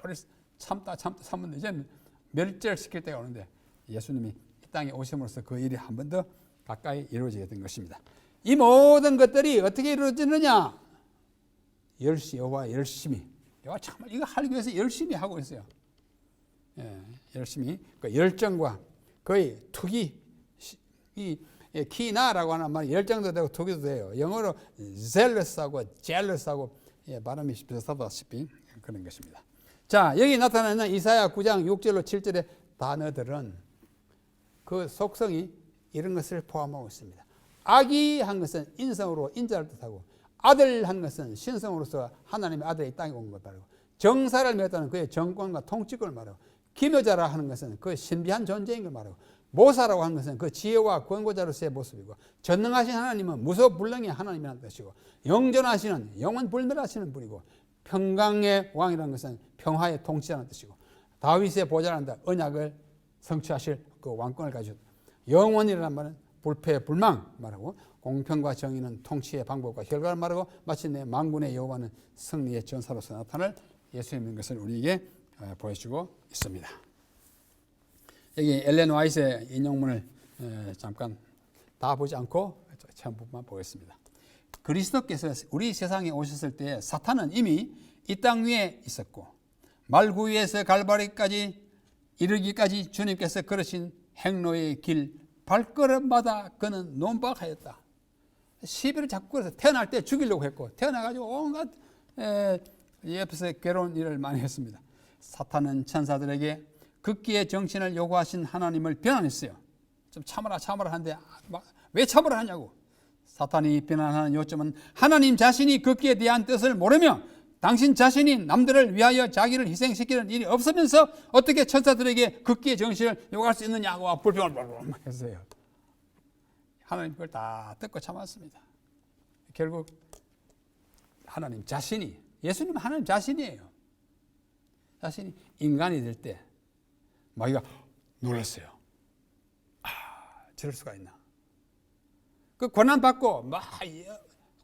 오래 참았는데 이제는 멸절시킬 때가 오는데 예수님이 이 땅에 오심으로써 그 일이 한 번 더 가까이 이루어지게 된 것입니다. 이 모든 것들이 어떻게 이루어지느냐? 여호와 열심히. 여호와 정말 이거 하기 위해서 열심히 하고 있어요. 열심히 그 열정과 거의 투기, 이 키나라고 하는 말 열정도 되고 투기도 돼요. 영어로 zealous하고 jealous하고 발음이 비슷하다시피 그런 것입니다. 자, 여기 나타나는 이사야 9장 6절로 7절의 단어들은 그 속성이 이런 것을 포함하고 있습니다. 아기 한 것은 인성으로 인자를 뜻하고 아들 한 것은 신성으로서 하나님의 아들이 이 땅에 온 것을 말하고 정사를 맺었다는 그의 정권과 통치권을 말하고 기묘자라 하는 것은 그 신비한 존재인 걸 말하고 모사라고 하는 것은 그 지혜와 권고자로서의 모습이고 전능하신 하나님은 무소불능의 하나님이라는 뜻이고 영존하시는 영원불멸하시는 분이고 평강의 왕이라는 것은 평화의 통치라는 뜻이고 다윗의 보좌라는 언약을 성취하실 그 왕권을 가지고 영원이라는 말은 불패불망 말하고 공평과 정의는 통치의 방법과 결과를 말하고 마침내 만군의 여호와는 승리의 전사로서 나타날 예수님인 것을 우리에게 보여주고 있습니다. 여기 엘렌 화이트의 인용문을 잠깐 다 보지 않고 처음 부분만 보겠습니다. 그리스도께서 우리 세상에 오셨을 때 사탄은 이미 이 땅 위에 있었고 말구유에서 갈바리까지 이르기까지 주님께서 걸으신 행로의 길 발걸음마다 그는 논박하였다. 시비를 자꾸 걸어서 태어날 때 죽이려고 했고 태어나가지고 온갖 옆에서 괴로운 일을 많이 했습니다. 사탄은 천사들에게 극기의 정신을 요구하신 하나님을 비난했어요. 좀 참아라 하는데 왜 참으라 하냐고. 사탄이 비난하는 요점은 하나님 자신이 극기에 대한 뜻을 모르며 당신 자신이 남들을 위하여 자기를 희생시키는 일이 없으면서 어떻게 천사들에게 극기의 정신을 요구할 수 있느냐고 불평을 했어요. 하나님 그걸 다 듣고 참았습니다. 결국 하나님 자신이, 예수님은 하나님 자신이에요. 자신이 인간이 될 때 마귀가 놀랐어요. 저럴 수가 있나? 그 고난 받고 막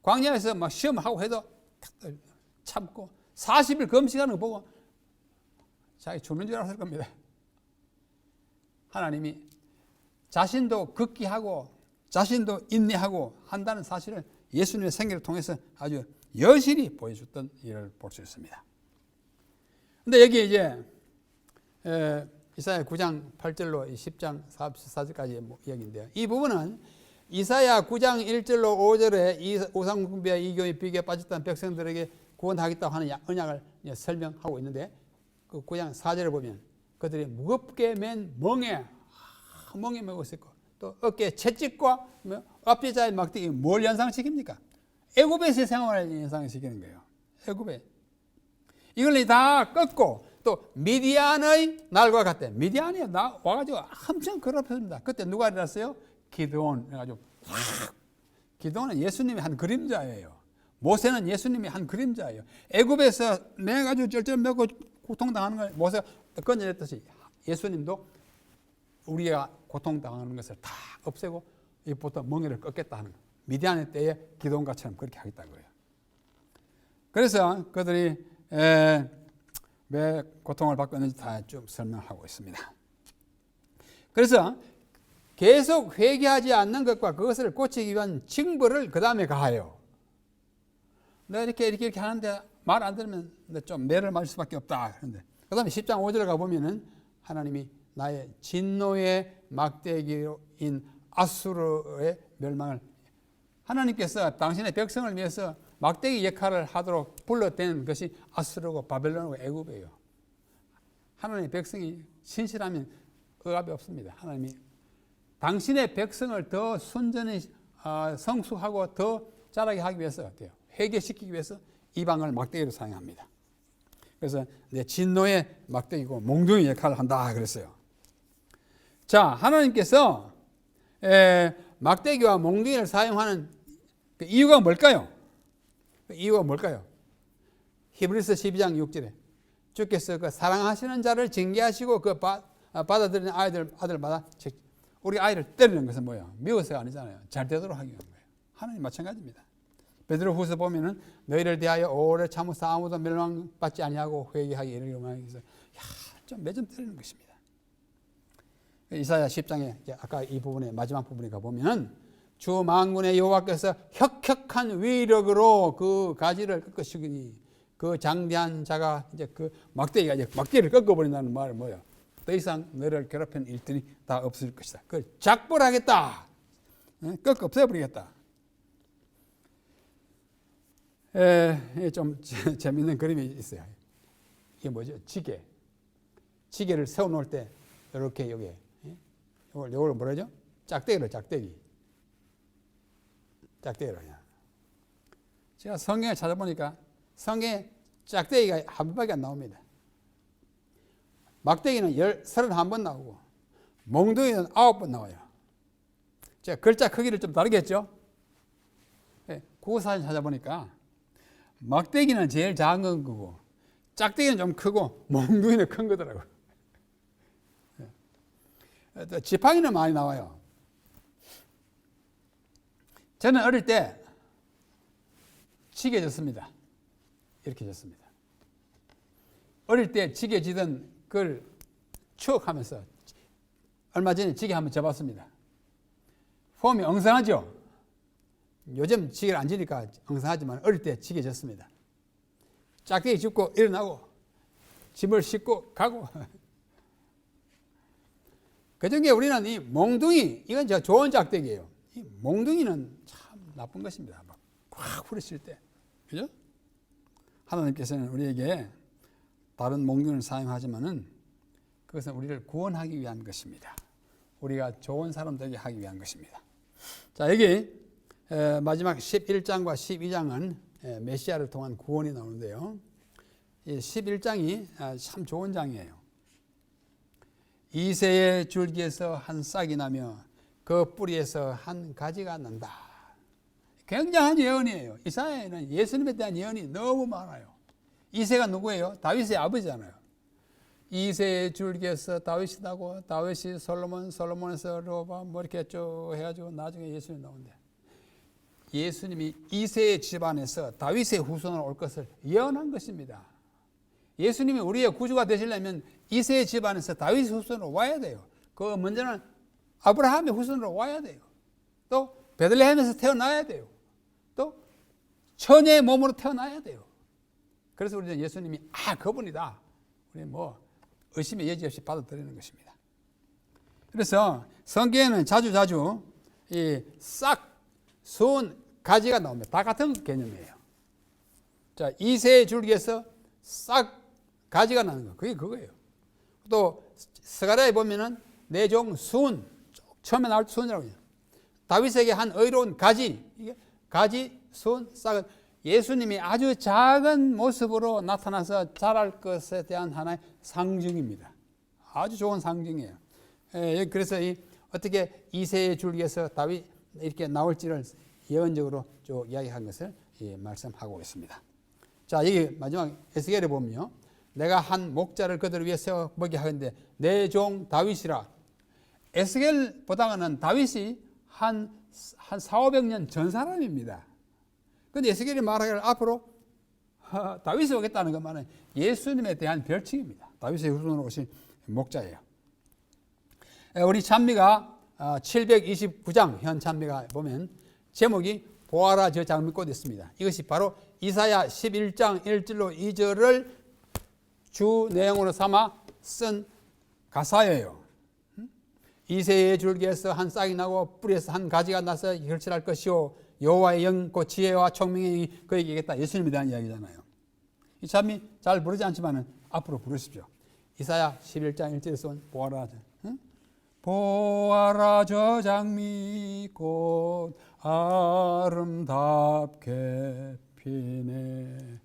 광야에서 막 시험하고 해도 참고 40일 금식하는 거 보고 자기 죽는 줄 알았을 겁니다. 하나님이 자신도 극기하고 자신도 인내하고 한다는 사실을 예수님의 생애를 통해서 아주 여실히 보여줬던 일을 볼 수 있습니다. 근데 여기 이제 이사야 9장 8절로 10장 44절까지 이야기인데요. 이 부분은 이사야 9장 1절로 5절에 이 우상숭배와 이교의 비교에 빠졌던 백성들에게 구원하겠다고 하는 언약을 설명하고 있는데 그 9장 4절을 보면 그들이 무겁게 맨 멍에 메고 있었고 또 어깨에 채찍과 앞뒤자의 막대기 뭘 연상시킵니까? 애굽에서의 생활을 연상시키는 거예요. 애굽에. 이걸 다 꺾고 또 미디안의 날과 같대. 미디안이 와가지고 엄청 괴롭혔습니다. 그때 누가 일어났어요? 기드온. 해가지고 기드온은 예수님의 한 그림자예요. 모세는 예수님의 한 그림자예요. 애굽에서 매가지고 쩔쩔 매고 고통당하는 걸 모세가 건져냈듯이 예수님도 우리가 고통당하는 것을 다 없애고 이부터 멍에를 꺾겠다 하는 거예요. 미디안의 때에 기드온과처럼 그렇게 하겠다는 거예요. 그래서 그들이 왜 고통을 받고 있는지 다 쭉 설명하고 있습니다. 그래서 계속 회개하지 않는 것과 그것을 고치기 위한 징벌을 그 다음에 가해요. 내가 이렇게 하는데 말 안 들으면 좀 매를 맞을 수밖에 없다. 그런데 그 다음에 10장 5절에 가보면은 하나님이 나의 진노의 막대기인 아수르의 멸망을 하나님께서 당신의 백성을 위해서 막대기 역할을 하도록 불러댄 것이 아수르고 바벨론이고 애굽이에요. 하나님의 백성이 신실하면 억압이 없습니다. 하나님이 당신의 백성을 더 순전히 성숙하고 더 자라게 하기 위해서 어때요? 회개시키기 위해서 이방을 막대기로 사용합니다. 그래서 내 진노의 막대기고 몽둥이 역할을 한다 그랬어요. 자, 하나님께서 막대기와 몽둥이를 사용하는 그 이유가 뭘까요? 그 이유가 뭘까요? 히브리서 12장 6절에 주께서 그 사랑하시는 자를 징계하시고 그 받아들이는 아들마다 우리 아이를 때리는 것은 뭐예요? 미워서가 아니잖아요. 잘 되도록 하기 위한 거예요. 하나님 마찬가지입니다. 베드로후서 보면은 너희를 대하여 오래 참으사 아무도 멸망받지 아니하고 회개하기 이르기로만 해서 좀 매점 때리는 것입니다. 이사야 10장에 아까 이 부분의 마지막 부분에 가보면 주 만군의 여호와께서 혁혁한 위력으로 그 가지를 꺾으시니 그 장대한 자가 이제 그 막대기가 이제 막대기를 꺾어버린다는 말은 뭐예요? 더 이상 너를 괴롭힌 일들이 다 없을 것이다. 그걸 작벌하겠다. 꺾어 없애버리겠다. 좀 재밌는 그림이 있어요. 이게 뭐죠? 지게를 세워놓을 때 이렇게 여기 이걸 뭐라죠? 짝대기로 짝대기로 그냥. 제가 성경에 찾아보니까 성경에 짝대기가 한 번밖에 안 나옵니다. 막대기는 31번 나오고 몽둥이는 9번 나와요. 제가 글자 크기를 좀 다르겠죠? 국어사전 찾아보니까 막대기는 제일 작은 거고 짝대기는 좀 크고 몽둥이는 큰 거더라고요. 지팡이는 많이 나와요. 저는 어릴 때 지게 졌습니다. 이렇게 졌습니다. 어릴 때 지게 지던 그걸 추억하면서 얼마 전에 지게 한번 져봤습니다. 폼이 엉성하죠? 요즘 지게를 안 지니까 엉성하지만 어릴 때 지게 졌습니다. 짝대기 짚고 일어나고 짐을 싣고 가고 그중에 우리는 이 몽둥이 이건 제가 좋은 짝대기예요. 이 몽둥이는 참 나쁜 것입니다. 막 꽉 후려칠 때 그죠? 하나님께서는 우리에게 다른 몽둥이를 사용하지만은 그것은 우리를 구원하기 위한 것입니다. 우리가 좋은 사람 되게 하기 위한 것입니다. 자, 여기 마지막 11장과 12장은 메시아를 통한 구원이 나오는데요. 이 11장이 참 좋은 장이에요. 이새의 줄기에서 한 싹이 나며 그 뿌리에서 한 가지가 난다. 굉장한 예언이에요. 이사야에는 예수님에 대한 예언이 너무 많아요. 이새가 누구예요? 다윗의 아버지잖아요. 이새의 줄기에서 다윗이다고, 다윗이 솔로몬, 솔로몬에서 르호보암 뭐 이렇게 쭉 해가지고 나중에 예수님이 나온대. 예수님이 이새의 집안에서 다윗의 후손으로 올 것을 예언한 것입니다. 예수님이 우리의 구주가 되시려면 이새의 집안에서 다윗의 후손으로 와야 돼요. 그 먼저는 아브라함의 후손으로 와야 돼요. 또 베들레헴에서 태어나야 돼요. 또 처녀의 몸으로 태어나야 돼요. 그래서 우리는 예수님이 그분이다. 우리 뭐 의심의 여지 없이 받아들이는 것입니다. 그래서 성경에는 자주 이 싹, 순, 가지가 나옵니다. 다 같은 개념이에요. 자, 이새의 줄기에서 싹, 가지가 나는 거. 그게 그거예요. 또 스가랴에 보면은 내 종 순, 처음에 나올 때 순이라고 해요. 다윗에게 한 의로운 가지, 이게 가지, 순, 싹은 예수님이 아주 작은 모습으로 나타나서 자랄 것에 대한 하나의 상징입니다. 아주 좋은 상징이에요. 그래서 어떻게 이새의 줄기에서 다윗 이렇게 나올지를 예언적으로 쭉 이야기한 것을 말씀하고 있습니다. 자, 여기 마지막 에스겔에 보면요. 내가 한 목자를 그들을 위해 세워 먹게 하건대 내 종 다윗이라. 에스겔보다는 다윗이 한 400~500년 전 사람입니다. 그런데 에스겔이 말하기를 앞으로 다윗이 오겠다는 것만은 예수님에 대한 별칭입니다. 다윗의 후손으로 오신 목자예요. 우리 찬미가 729장 현 찬미가 보면 제목이 보아라 저 장미꽃 있습니다. 이것이 바로 이사야 11장 1절로 2절을 주 내용으로 삼아 쓴 가사예요. 이새의 줄기에서 한 싹이 나고 뿌리에서 한 가지가 나서 혈칠할 것이요 여호와의 영 곧 지혜와 총명이 그에게 있겠다. 예수님에 대한 이야기잖아요. 이 찬미 잘 부르지 않지만 앞으로 부르십시오. 이사야 11장 1절에서 보아라 보아라 저 장미꽃 아름답게 피네.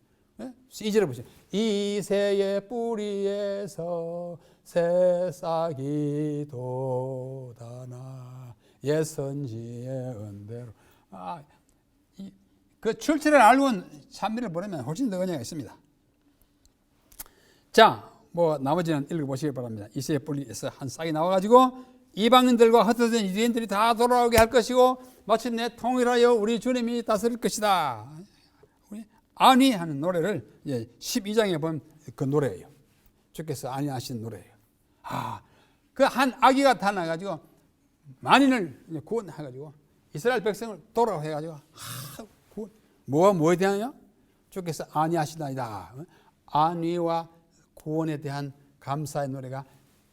2절에 보세요. 이새의 뿌리에서 새싹이 돋아나 옛 선지의 은대로. 그 출처를 알고 찬미를 부르면 훨씬 더 은혜가 있습니다. 자, 뭐 나머지는 읽어보시기 바랍니다. 이새의 뿌리에서 한 싹이 나와가지고 이방인들과 흩어진 유대인들이 다 돌아오게 할 것이고 마침내 통일하여 우리 주님이 다스릴 것이다. 우리 아니 하는 노래를 12장에 보면 그 노래예요. 주께서 아니 하신 노래예요. 그 한 아기가 태어나가지고 만인을 구원해가지고 이스라엘 백성을 돌아해가지고 뭐에 대하여? 주께서 아니 하시나이다. 안위와 구원에 대한 감사의 노래가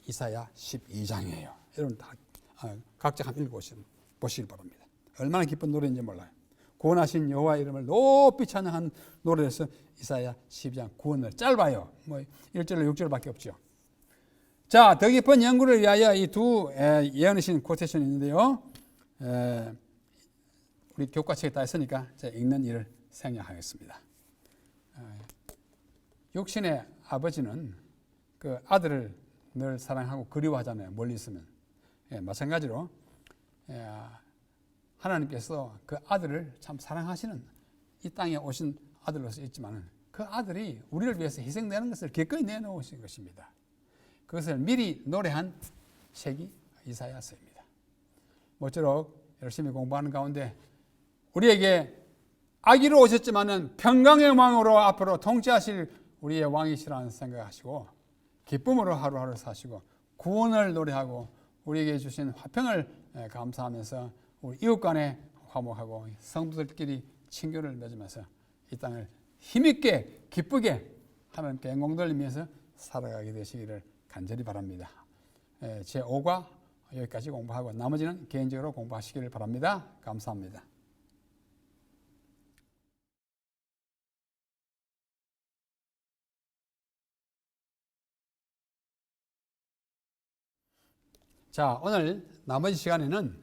이사야 12장이에요. 여러분 다 각자 한번 읽어보시기 바랍니다. 얼마나 기쁜 노래인지 몰라요. 구원하신 여호와의 이름을 높이 찬양하는 노래에서 이사야 12장 구원을 짧아요. 뭐 1절로 6절밖에 없죠. 자, 더 깊은 연구를 위하여 이 두 예언이신 코테이션이 있는데요. 우리 교과책에 다 있으니까 제가 읽는 일을 생략하겠습니다. 육신의 아버지는 그 아들을 늘 사랑하고 그리워하잖아요. 멀리 있으면. 마찬가지로 하나님께서 그 아들을 참 사랑하시는 이 땅에 오신 아들로서 있지만 그 아들이 우리를 위해서 희생되는 것을 기꺼이 내놓으신 것입니다. 그것을 미리 노래한 책이 이사야서입니다. 모쪼록 열심히 공부하는 가운데 우리에게 아기로 오셨지만은 평강의 왕으로 앞으로 통치하실 우리의 왕이시라는 생각하시고 기쁨으로 하루하루 사시고 구원을 노래하고 우리에게 주신 화평을 감사하면서 우리 이웃 간에 화목하고 성도들끼리 친교를 맺으면서 이 땅을 힘있게 기쁘게 하나님께 영광 돌리면서 살아가게 되시기를 간절히 바랍니다. 제 5과 여기까지 공부하고 나머지는 개인적으로 공부하시기를 바랍니다. 감사합니다. 자, 오늘 나머지 시간에는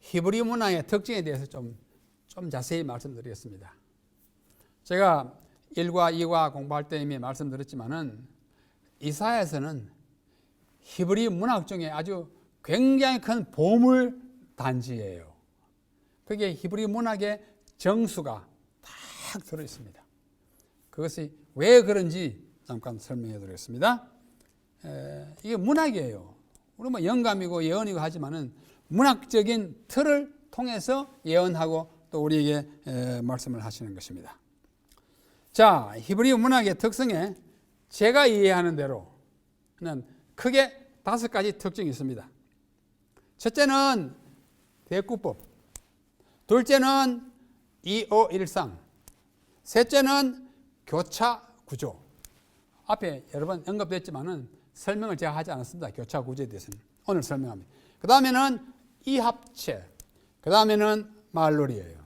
히브리 문화의 특징에 대해서 좀 자세히 말씀드리겠습니다. 제가 1과 2과 공부할 때 이미 말씀드렸지만은 이사야에서는 히브리 문학 중에 아주 굉장히 큰 보물 단지예요. 그게 히브리 문학의 정수가 딱 들어 있습니다. 그것이 왜 그런지 잠깐 설명해 드리겠습니다. 이게 문학이에요. 우리 뭐 영감이고 예언이고 하지만은 문학적인 틀을 통해서 예언하고 또 우리에게 말씀을 하시는 것입니다. 자, 히브리 문학의 특성에 제가 이해하는 대로는 크게 5가지 특징이 있습니다. 첫째는 대구법, 둘째는 2-5-1상, 셋째는 교차 구조. 앞에 여러 번 언급됐지만은 설명을 제가 하지 않았습니다. 교차 구조에 대해서는 오늘 설명합니다. 그 다음에는 이합체, 그 다음에는 말놀이예요.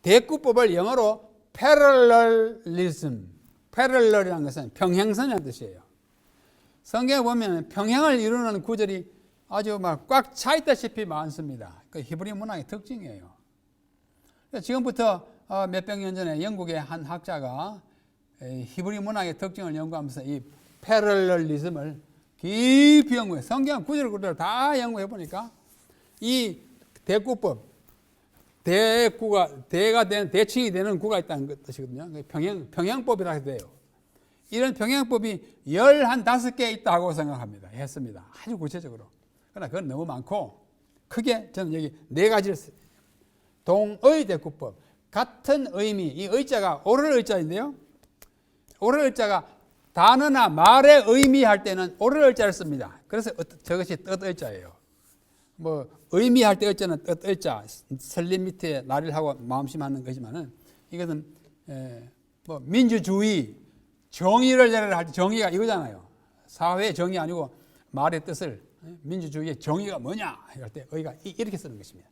대구법을 영어로 parallelism, parallel이라는 것은 평행선이라는 뜻이에요. 성경에 보면 평행을 이루는 구절이 아주 막 꽉 차 있다시피 많습니다. 그 히브리 문학의 특징이에요. 지금부터 몇백 년 전에 영국의 한 학자가 히브리 문학의 특징을 연구하면서 이 패럴렐리즘을 깊이 연구해 성경 구절 그대로 다 연구해 보니까 이 대구법, 대가 되는 대칭이 되는 구가 있다는 뜻이거든요. 평행법이라 해도 돼요. 이런 평행법이 15개 있다고 생각합니다. 했습니다. 아주 구체적으로. 그러나 그건 너무 많고 크게 저는 여기 4가지를 써요. 동의 대구법, 같은 의미, 이 의자가 오를 의자인데요. 오를 의자가 단어나 말의 의미할 때는 오를 의자를 씁니다. 그래서 저것이 뜻 의자예요. 뭐 의미할 때 의자는 뜻 의자, 설립 밑에 나를 하고 마음심하는 거지만은 이것은 뭐 민주주의, 정의를 내려라 할 때 정의가 이거잖아요. 사회의 정의 아니고 말의 뜻을 민주주의의 정의가 뭐냐 할 때 의가 이렇게 쓰는 것입니다.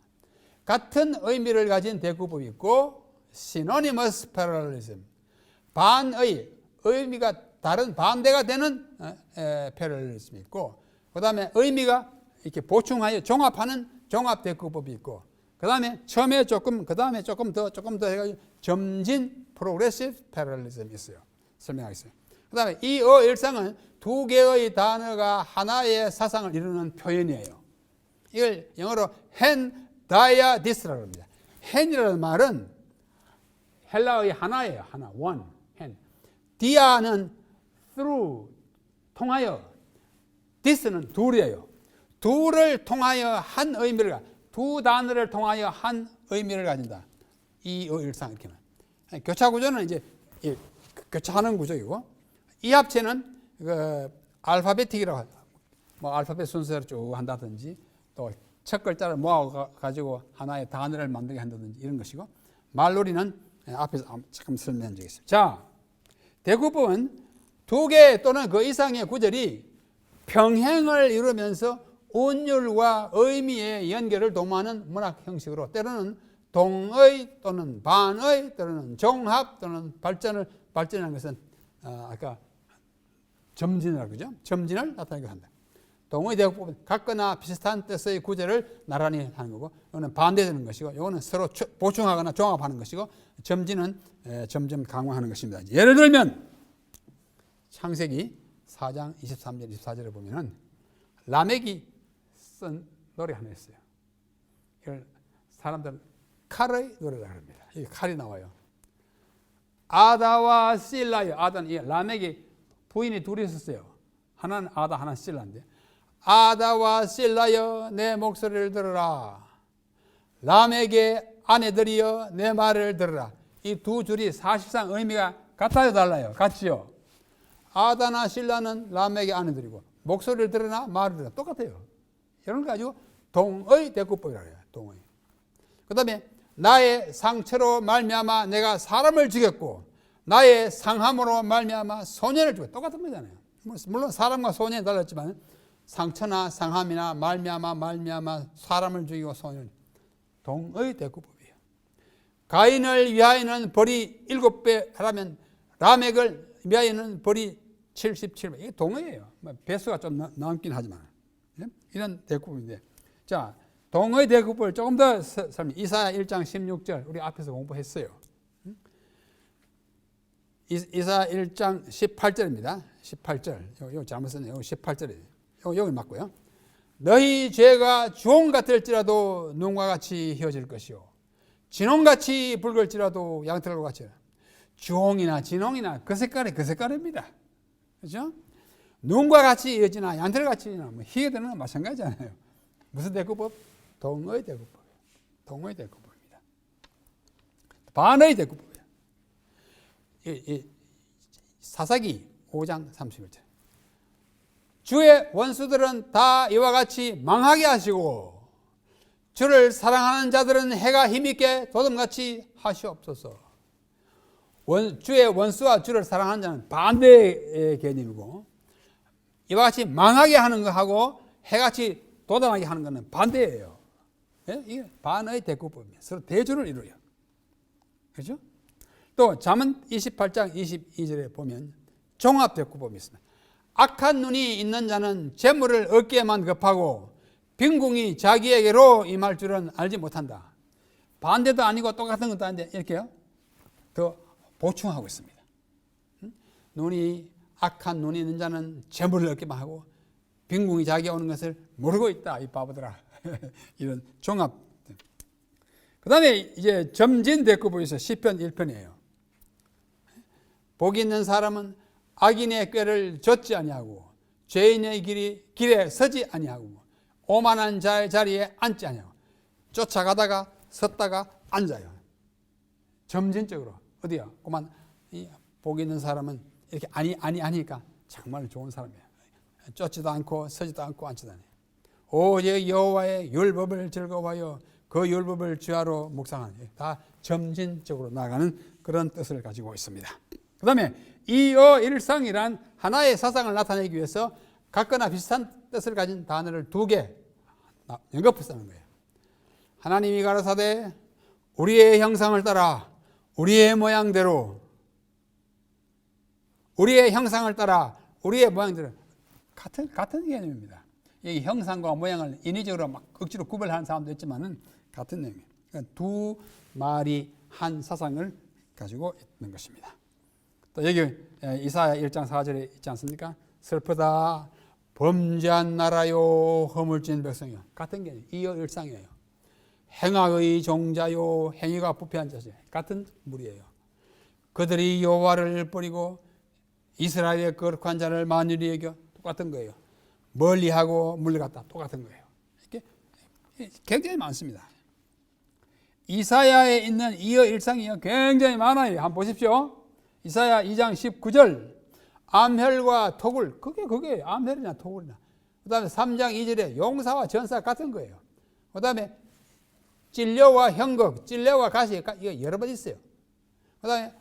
같은 의미를 가진 대구법이 있고 synonymous parallelism, 반의, 의미가 다른 반대가 되는 parallelism이 있고 그 다음에 의미가 이렇게 보충하여 종합하는 종합 대구법이 있고 그 다음에 처음에 조금 그 다음에 조금 더 해가지고 점진 progressive parallelism이 있어요. 설명하겠습니다. 그 다음에 2-5-1상은 2개의 단어가 하나의 사상을 이루는 표현이에요. 이걸 영어로 hen 다이아 디스라고 합니다. hen이라는 말은 헬라어의 하나예요. 하나, one, hen. 디아는 through, 통하여. 디스는 둘이에요. 둘을 통하여 한 의미를, 두 단어를 통하여 한 의미를 가진다. 2-5-1상 이렇게 말. 교차 구조는 이제 교차하는 구조이고 이 합체는 그 알파벳틱이라고 하죠. 뭐 알파벳 순서를 쭉 한다든지 또 첫 글자를 모아가지고 하나의 단어를 만들게 한다든지 이런 것이고 말놀이는 앞에서 잠깐 설명한 적이 있습니다. 자, 대구법은 2개 또는 그 이상의 구절이 평행을 이루면서 운율과 의미의 연결을 도모하는 문학 형식으로 때로는 동의 또는 반의 또는 종합 또는 발전하는 것은 아까 점진이라고 그러죠. 점진을 나타내게 한다. 동의 대구법은 같거나 비슷한 뜻의 구절을 나란히 하는 거고 이거는 반대되는 것이고 이거는 서로 보충하거나 종합하는 것이고 점진은 점점 강화하는 것입니다. 예를 들면 창세기 4장 23절 24절에 보면은 라멕이 쓴 노래 하나 있어요. 이걸 사람들은 칼의 노래라고 합니다. 이 칼이 나와요. 아다와 실라요. 아다는 라멕이 부인이 둘이 있었어요. 하나는 아다, 하나는 실라인데 아다와 실라여 내 목소리를 들으라. 라멕의 아내들이여 내 말을 들으라. 이 두 줄이 사실상 의미가 같아요, 달라요? 같지요? 아다나 실라는 라멕의 아내들이고 목소리를 들으나 말을 들으나 똑같아요. 이런 거 가지고 동의 대구법이라고 해요. 동의. 그 다음에 나의 상처로 말미암아 내가 사람을 죽였고 나의 상함으로 말미암아 소년을 죽였고 똑같은 거잖아요. 물론 사람과 소년이 달랐지만 상처나 상함이나 말미암아 사람을 죽이고 소년을 동의 대구법이에요. 가인을 위하여는 벌이 7배 하라면 라멕을 위하여는 벌이 77배. 이게 동의예요. 배수가 좀 남긴 하지만 이런 대구법인데 자 동의 대구법을 조금 더 설명. 이사야 1장 16절 우리 앞에서 공부했어요. 이사야 1장 18절입니다. 18절. 이거 잘못 썼네요. 18절이에요. 여기 맞고요. 너희 죄가 주홍 같을지라도 눈과 같이 휘어질 것이요 진홍같이 붉을지라도 양털과 같이 주홍이나 진홍이나 그 색깔이 그 색깔입니다. 그렇죠? 눈과 같이 이어지나 양털같이 이어지나 뭐 희게 되는 건 마찬가지잖아요. 무슨 대구법? 동의 대구법. 동의 대구법입니다. 반의 대구법이에요. 사사기 5장 31절. 주의 원수들은 다 이와 같이 망하게 하시고 주를 사랑하는 자들은 해가 힘있게 도dom같이 하시옵소서. 주의 원수와 주를 사랑하는 자는 반대의 개념이고 이와 같이 망하게 하는 것하고 해같이 도담하게 하는 것은 반대예요. 예? 이게 반의 대구법입니다. 서로 대조를 이루어요. 그렇죠? 또 잠언 28장 22절에 보면 종합 대구법이 있습니다. 악한 눈이 있는 자는 재물을 얻기에만 급하고 빈궁이 자기에게로 임할 줄은 알지 못한다. 반대도 아니고 똑같은 것도 아닌데 이렇게요. 더 보충하고 있습니다. 악한 눈이 있는 자는 재물을 얻기만 하고 빈궁이 자기가 오는 것을 모르고 있다. 이 바보들아. 이런 종합. 그 다음에 이제 점진 대구법이 있어요. 시편 1편이에요. 복이 있는 사람은 악인의 꾀를 좇지 아니하고 죄인의 길에 서지 아니하고 오만한 자의 자리에 앉지 아니하고 쫓아가다가 섰다가 앉아요. 점진적으로 어디야? 그만 복이 있는 사람은 이렇게 아니니까 정말 좋은 사람이에요. 쫓지도 않고 서지도 않고 앉지도 않아요. 오직 여호와의 율법을 즐거워하여 그 율법을 주야로 묵상하는 다 점진적으로 나아가는 그런 뜻을 가지고 있습니다. 그 다음에 이어일상이란 하나의 사상을 나타내기 위해서 같거나 비슷한 뜻을 가진 단어를 두 개 연거푸 쓰는 거예요. 하나님이 가라사대 우리의 형상을 따라 우리의 모양대로 우리의 형상을 따라 우리의 모양대로 같은 개념입니다. 이 형상과 모양을 인위적으로 막 억지로 구별하는 사람도 있지만은 같은 내용이에요. 그러니까 두 말이 한 사상을 가지고 있는 것입니다. 또 여기 이사야 1장 4절에 있지 않습니까? 슬프다 범죄한 나라요 허물진 백성이요. 같은 개념, 이어일상이에요. 행악의 종자요 행위가 부패한 자죠. 같은 무리예요. 그들이 여호와를 버리고 이스라엘의 거룩한 자를 만유리 여겨 똑같은 거예요. 멀리하고 물러갔다 똑같은 거예요. 이렇게 굉장히 많습니다. 이사야에 있는 이어일상이 굉장히 많아요. 한번 보십시오. 이사야 2장 19절 암혈과 토굴 그게 암혈이나 토굴이나 그 다음에 3장 2절에 용사와 전사 같은 거예요. 그 다음에 찔려와 형극 찔려와 가시 이거 여러 번 있어요. 그 다음에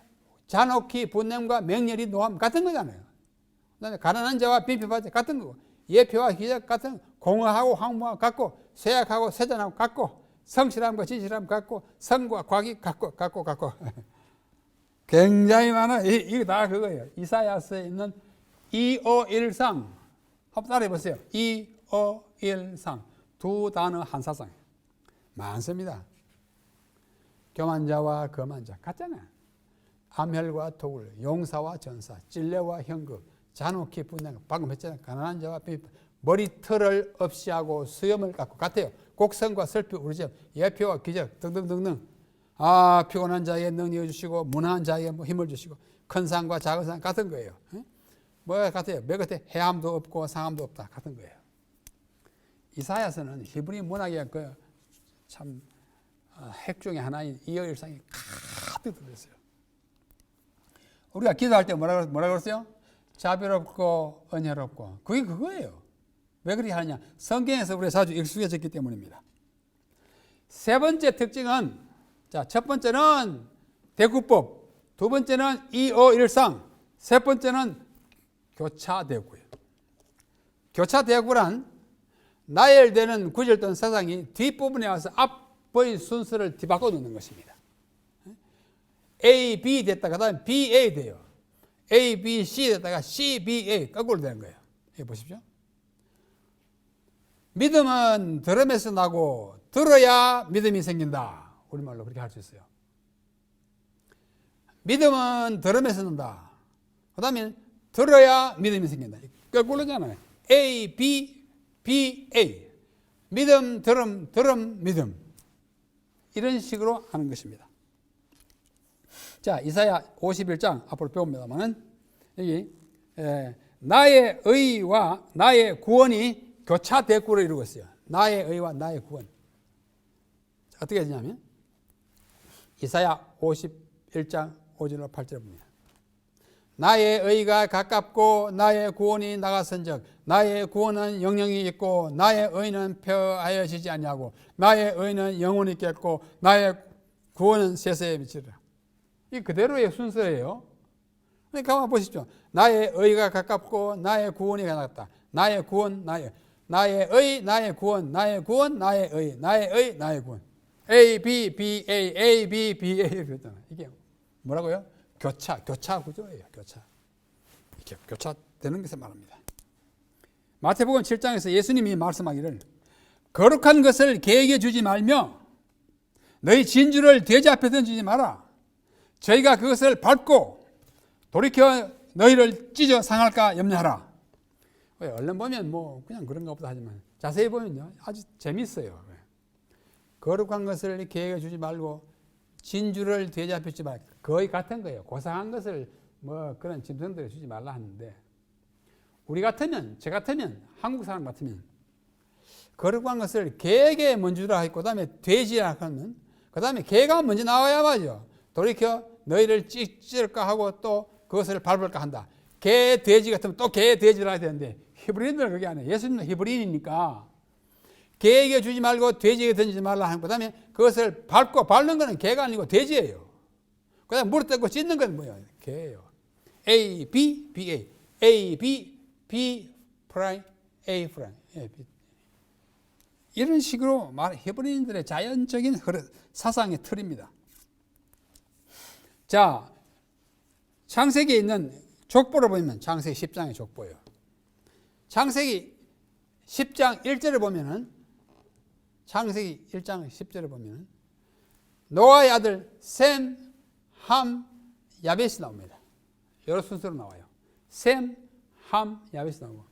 잔혹히 분냄과 맹렬히 노함 같은 거잖아요. 그 다음에 가난한 자와 빈핍한 자 같은 거고 예표와 기적 같은 공허하고 황무하고 같고 쇠약하고 세잔하고 같고 성실함과 진실함 같고 성과 과기 같고 굉장히 많아. 이게 다 그거예요. 이사야서에 있는 이어일상 한번 따라해 보세요. 이어일상 두 단어 한 사상 많습니다. 교만자와 거만자 같잖아요. 암혈과 토굴, 용사와 전사, 찔레와 형극, 잔혹히 분양, 방금 했잖아요. 가난한 자와 빈 머리털을 없이 하고 수염을 깎고 같아요. 곡성과 설피, 우리집, 예표와 기적 등등등등. 피곤한 자에게 능력을 주시고 무능한 자에게 힘을 주시고 큰 산과 작은 산 같은 거예요. 뭐가 같아요? 몇 같아? 해함도 없고 상함도 없다 같은 거예요. 이사야서는 히브리 문학의 참 핵 중에 하나인 이어일상이 가득 들어있어요. 우리가 기도할 때 뭐라 그랬어요? 자비롭고 은혜롭고 그게 그거예요. 왜 그렇게 하느냐? 성경에서 우리가 자주 익숙해졌기 때문입니다. 세 번째 특징은 첫 번째는 대구법, 두 번째는 이어일상, 세 번째는 교차대구예요. 교차대구란 나열되는 구절된 사상이 뒷부분에 와서 앞의 순서를 뒤바꿔 놓는 것입니다. A, B 됐다가 그다음에 B, A 돼요. A, B, C 됐다가 C, B, A 거꾸로 되는 거예요. 여기 보십시오. 믿음은 들음에서 나고 들어야 믿음이 생긴다. 우리말로 그렇게 할 수 있어요. 믿음은 들음에서 난다. 그 다음에 들어야 믿음이 생긴다. 거꾸로잖아요. A, B, B, A. 믿음, 들음, 믿음. 이런 식으로 하는 것입니다. 자, 이사야 51장 앞으로 배웁니다만은 여기 나의 의와 나의 구원이 교차 대꾸를 이루고 있어요. 나의 의와 나의 구원. 자, 어떻게 되냐면 이사야 51장 5절로 8절 봅니다. 나의 의가 가깝고 나의 구원이 나가선즉 나의 구원은 영영이 있고 나의 의는 폐하여지지 아니하고 나의 의는 영원히 있겠고 나의 구원은 세세에 미치리라. 이 그대로의 순서예요. 그러니까 한번 보십시오. 나의 의가 가깝고 나의 구원이 나갔다. 나의 구원, 나의 의, 나의 구원, 나의 구원, 나의 의, 나의 의, 나의 구원. A, B, B, A, A, B, B, A 그랬잖아요. 이게 뭐라고요? 교차 구조예요. 교차. 이렇게 교차되는 것을 말합니다. 마태복음 7장에서 예수님이 말씀하기를 거룩한 것을 개에게 주지 말며 너희 진주를 돼지 앞에 던지지 마라. 저희가 그것을 밟고 돌이켜 너희를 찢어 상할까 염려하라. 얼른 보면 뭐 그냥 그런가 보다 하지만 자세히 보면요 아주 재밌어요. 거룩한 것을 개에게 주지 말고 진주를 돼지 앞에 주지 말라. 거의 같은 거예요. 고상한 것을 뭐 그런 짐승들에 주지 말라 하는데 우리 같으면 제 같으면 한국 사람 같으면 거룩한 것을 개에게 먼저 주라 했고 그다음에 돼지라 하면 그다음에 개가 먼저 나와야 말이죠. 돌이켜 너희를 찢을까 하고 또 그것을 밟을까 한다. 개, 돼지 같으면 또 개, 돼지라 해야 되는데 히브리인들은 그게 아니에요. 예수님은 히브리인이니까 개에게 주지 말고 돼지에게 던지지 말라 하는 그다음에 그것을 밟는 거는 개가 아니고 돼지예요. 그다음에 물을 뜯고 찢는 건 뭐예요? 개예요. A, B, B, A. A, B, B 프라임, A 프라임. 이런 식으로 히브리인들의 자연적인 사상의 틀입니다. 자, 창세기에 있는 족보를 보면 창세기 10장의 족보예요. 창세기 10장 1절을 보면은 창세기 1장 10절을 보면은 노아의 아들 셈, 함, 야벳이 나옵니다. 여러 순서로 나와요. 셈, 함, 야벳이 나오고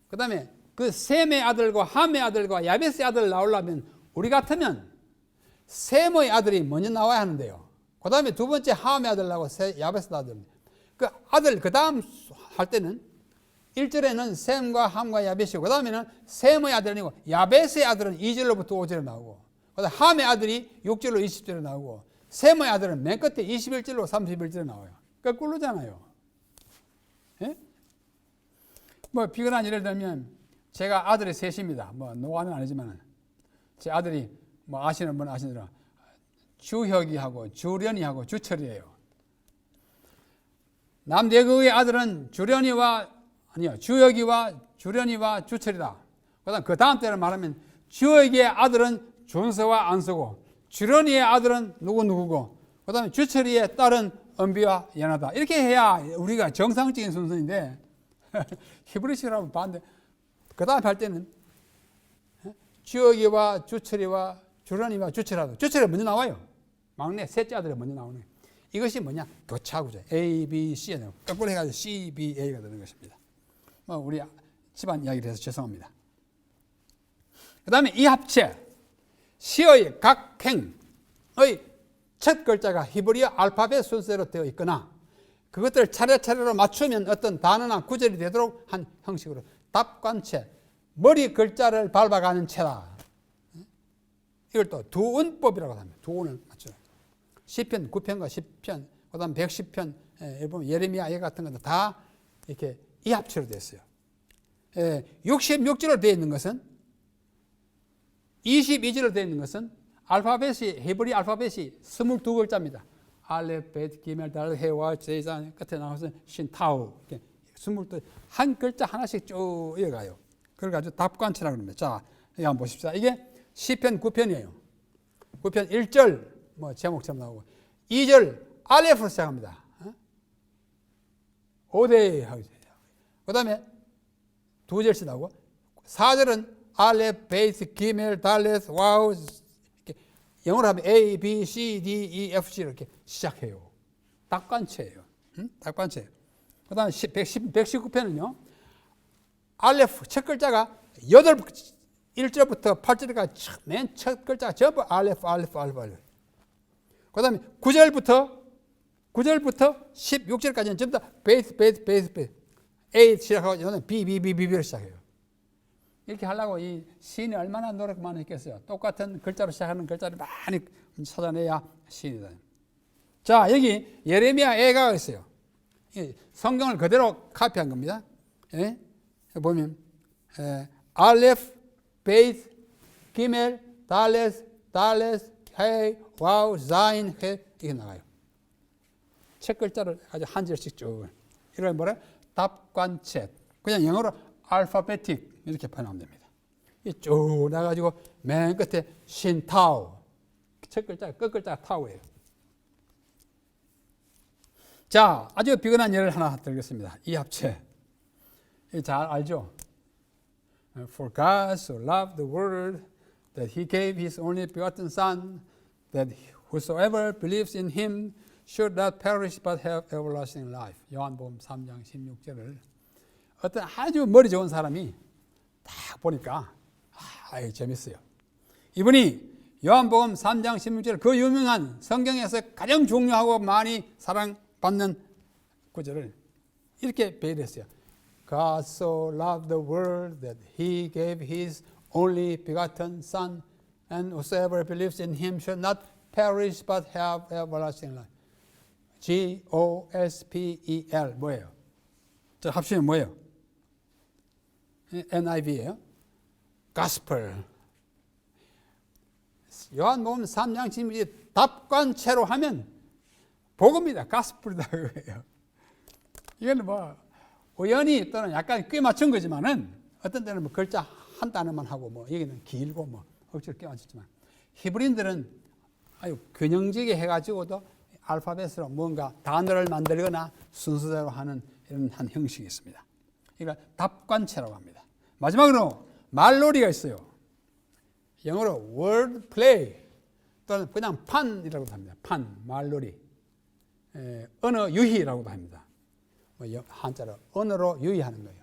그 다음에 그 셈의 아들과 함의 아들과 야벳의 아들 나오려면 우리 같으면 셈의 아들이 먼저 나와야 하는데요. 그 다음에 두 번째 함의 아들 나오고 야벳의 아들. 그 아들 그 다음 할 때는 1절에는 셈과 함과 야벳이고 그 다음에는 셈의 아들이 아니고 야벳의 아들은 2절로부터 5절에 나오고 그 다음에 함의 아들이 6절로 20절에 나오고 셈의 아들은 맨 끝에 21절로 31절에 나와요. 거꾸로잖아요. 예? 뭐 비근한 예를 들면 제가 아들이 셋입니다. 뭐 노아는 아니지만 제 아들이 뭐 아시는 분 아시느라 주혁이하고 주련이하고 주철이에요. 남대국의 아들은 주혁이와 주련이와 주철이다. 그다음 그 다음 때를 말하면 주혁이의 아들은 준서와 안서고 주련이의 아들은 누구고 그다음에 주철이의 딸은 은비와 연하다. 이렇게 해야 우리가 정상적인 순서인데 히브리식으로 반대. 그 다음에 할 때는 주혁이와 주철이와 주련이와 주철이다. 주철이 먼저 나와요. 막내 셋째 아들이 먼저 나오네. 이것이 뭐냐? 교차구조. A, B, C에 거꾸로 해가지고 C, B, A가 되는 것입니다. 뭐 우리 집안 이야기를 해서 죄송합니다. 그 다음에 이 합체 시의 각 행의 첫 글자가 히브리어 알파벳 순서로 되어 있거나 그것들을 차례차례로 맞추면 어떤 단어나 구절이 되도록 한 형식으로 답관체, 머리 글자를 밟아가는 체다. 이걸 또 두운법이라고 합니다. 두운을 맞춰요. 시편 9편과 10편, 그 다음 110편, 예레미야 예 같은 것도 다 이렇게 이 합체로 되어 있어요. 66절로 되어 있는 것은 22절로 되어 있는 것은 히브리 알파벳이 22글자입니다. 알렙, 벳, 기멜, 달, 해와, 제이산 끝에 나와서 신, 타우 이렇게 22, 한 글자 하나씩 쭉 이어가요. 그걸 가지고 답관체라고 합니다. 자, 여기 한번 보십시오. 이게 시편 9편이에요. 9편 1절 뭐 제목처럼 나오고 2절 알레프로 시작합니다. 5대 하고 그 다음에 두 절씩 나오고 4절은 알렙, 베이스, 기멜, 달렛, 와우 영어로 하면 A, B, C, D, E, F, G 이렇게 시작해요. 답관체예요. 답관체. 그 다음에 119편은요. 알레프 첫 글자가 1절부터 8절까지 맨 첫 글자가 전부 알레프. 그 다음에 9절부터 9절부터 16절까지는 전부 다 베이스. A 시작하고 저는 B로 시작해요. 이렇게 하려고 이 시인이 얼마나 노력 많이 했겠어요. 똑같은 글자로 시작하는 글자를 많이 찾아내야 시인이다. 자, 여기 예레미야 애가가 있어요. 성경을 그대로 카피한 겁니다. 예? 보면 알레프, 베이스, 기멜, 달레스, 헤이, 와우, 자인, 해 이게 나가요. 책 글자를 아주 한 절씩 쭉. 이걸 뭐래? 답관책. 그냥 영어로 알파베틱 이렇게 표현하면 됩니다. 쭉 나가지고 맨 끝에 신타우. 첫 글자, 끝 글자가 타우예요. 자, 아주 비근한 예를 하나 드리겠습니다. 이 합체. 잘 알죠? For God so loved the world that he gave his only begotten Son, that whosoever believes in him should not perish but have everlasting life. 요한복음 3장 16절을 어떤 아주 머리 좋은 사람이 딱 보니까 재밌어요. 이분이 요한복음 3장 16절 그 유명한 성경에서 가장 중요하고 많이 사랑받는 구절을 이렇게 배열했어요. God so loved the world that he gave his only begotten Son, and whosoever believes in him should not perish but have everlasting life. G-O-S-P-E-L 뭐예요? 저 합치면 뭐예요? NIV예요. Gospel. 요한복음 3장 16절 답관체로 하면 복음이다. Gospel이다 그거예요. 이거는 뭐 우연히 또는 약간 꽤 맞춘 거지만은 어떤 때는 뭐 글자 한 단어만 하고 뭐 여기는 길고 뭐 억지로 꽤 맞췄지만 히브리인들은 아주 균형지게 해가지고도 알파벳으로 뭔가 단어를 만들거나 순서대로 하는 이런 한 형식이 있습니다. 이걸 답관체라고 합니다. 마지막으로 말놀이가 있어요. 영어로 word play 또는 그냥 판이라고도 합니다. 판, 말놀이. 언어 유희라고도 합니다. 한자로 언어로 유희하는 거예요.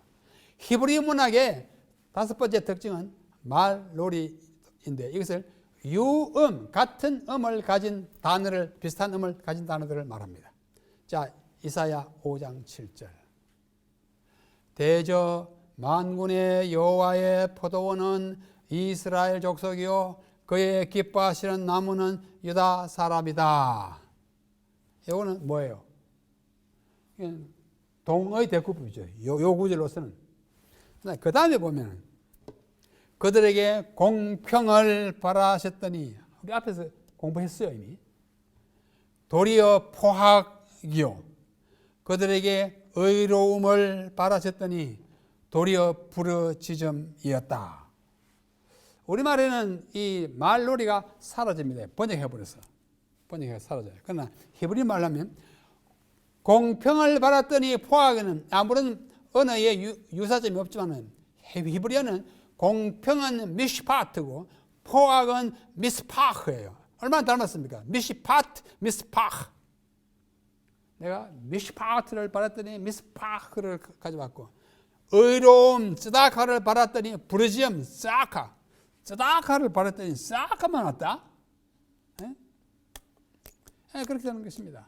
히브리 문학의 다섯 번째 특징은 말놀이인데 이것을 유음, 같은 음을 가진 단어를, 비슷한 음을 가진 단어들을 말합니다. 자, 이사야 5장 7절. 대저 만군의 여호와의 포도원은 이스라엘 족속이요 그의 기뻐하시는 나무는 유다 사람이다. 이거는 뭐예요? 동의 대꾸법이죠. 요 구절로서는. 그 다음에 보면 그들에게 공평을 바라셨더니 우리 앞에서 공부했어요 이미. 도리어 포학이요 그들에게 의로움을 바라셨더니 도리어 부르짖음이었다. 우리말에는 이 말놀이가 사라집니다. 번역해버렸어. 번역해서 사라져요. 그러나 히브리 말로 하면 공평을 바랐더니 포학에는 아무런 언어에 유사점이 없지만 히브리어는 공평은 미시파트고 포학은 미스파흐예요. 얼마나 닮았습니까? 미시파트, 미스파흐. 내가 미시파트를 바랐더니 미스파흐를 가져왔고 의로움, 쯔다카를 바랐더니 부르지엄, 싸카. 쯔다카를 바랐더니 싸카만 왔다. 그렇게 되는 것입니다.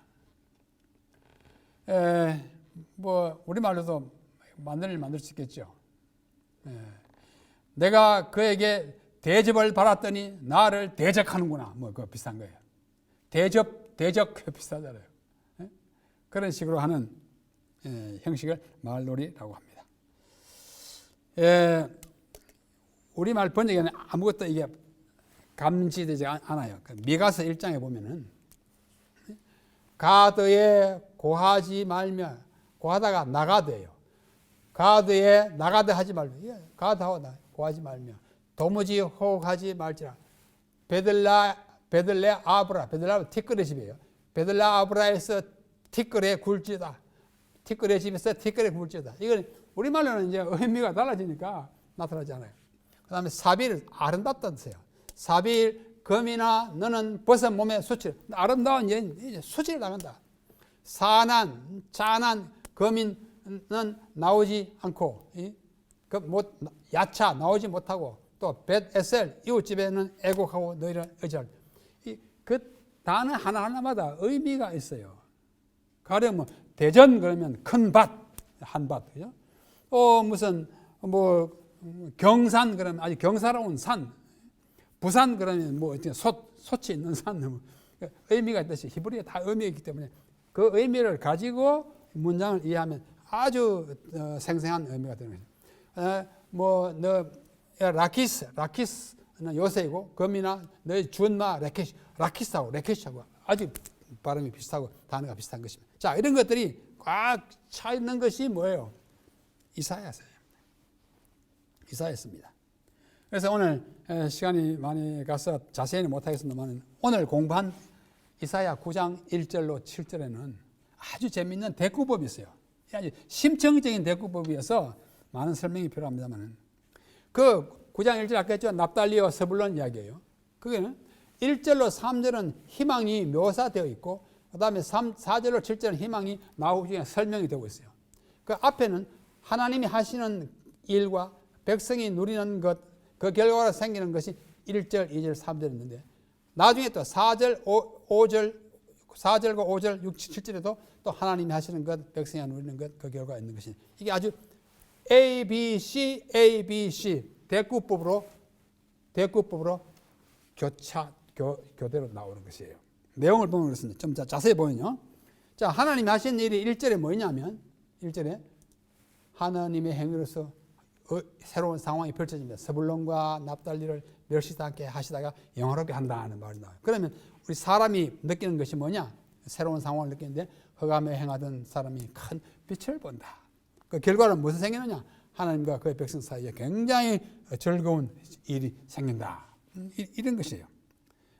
뭐 우리말로도 만들 수 있겠죠. 내가 그에게 대접을 받았더니 나를 대적하는구나. 뭐 그거 비슷한 거예요. 대적 비슷하잖아요. 그런 식으로 하는 형식을 말놀이라고 합니다. 우리말 번역에는 아무것도 이게 감지되지 않아요. 미가서 1장에 보면은 가드에 고하지 말며 고하다가 나가드예요. 가드에 나가드 하지 말며 가드하고 고하지 말며 도무지 호흡하지 말지라. 베들레 아브라 티끌의 집이에요. 베들레 아브라에서 티끌의 굴지다. 티끌의 집에서 티끌의 굴지다. 이건 우리말로는 이제 의미가 달라지니까 나타나지 않아요. 그 다음에 사빌 아름답다는 뜻이에요. 사빌 금이나 너는 벗은 몸의 수칠. 아름다운 이제 수치를 당한다. 사난, 자난, 금인은 나오지 않고 야차 나오지 못하고 또 벳에셀 이웃집에는 애곡하고 너희를 의지할. 그 단어 하나하나마다 의미가 있어요. 가령 대전 그러면 큰 밭, 한 밭, 그죠? 무슨 경산 그러면 아주 경사로운 산, 부산 그러면 솥이 있는 산, 의미가 있듯이 히브리어 다 의미가 있기 때문에 그 의미를 가지고 문장을 이해하면 아주 생생한 의미가 되는 거죠. 너 라키스는 요새이고 금이나 너의 준마 라키스하고 아주 발음이 비슷하고 단어가 비슷한 것입니다. 자, 이런 것들이 꽉 차 있는 것이 뭐예요? 이사야서입니다. 그래서 오늘 시간이 많이 가서 자세히는 못하겠습니다만 오늘 공부한 이사야 9장 1절로 7절에는 아주 재미있는 대꾸법이 있어요. 아주 심층적인 대꾸법이어서 많은 설명이 필요합니다만 그 9장 1절 아까 했죠. 납달리와 스불론 이야기예요. 그게는 1절로 3절은 희망이 묘사되어 있고 그 다음에 4절로 7절은 희망이 나후중에 설명이 되고 있어요. 그 앞에는 하나님이 하시는 일과 백성이 누리는 것, 그 결과로 생기는 것이 1절, 2절, 3절 있는데 나중에 또 4절과 5절, 6, 7절에도 또 하나님이 하시는 것, 백성이 누리는 것, 그 결과가 있는 것이 이게 아주 A, B, C, A, B, C 대꾸법으로 교대로 나오는 것이에요. 내용을 보면 그렇습니다. 좀 자세히 보면요. 자, 하나님이 하신 일이 1절에 뭐냐면 1절에 하나님의 행위로서 새로운 상황이 펼쳐집니다. 스불론과 납달리를 멸시하게 하시다가 영화롭게 한다는 말이 나와요. 그러면 우리 사람이 느끼는 것이 뭐냐? 새로운 상황을 느끼는데 흑암에 행하던 사람이 큰 빛을 본다. 그 결과는 무슨 생기느냐? 하나님과 그의 백성 사이에 굉장히 즐거운 일이 생긴다. 이런 것이에요.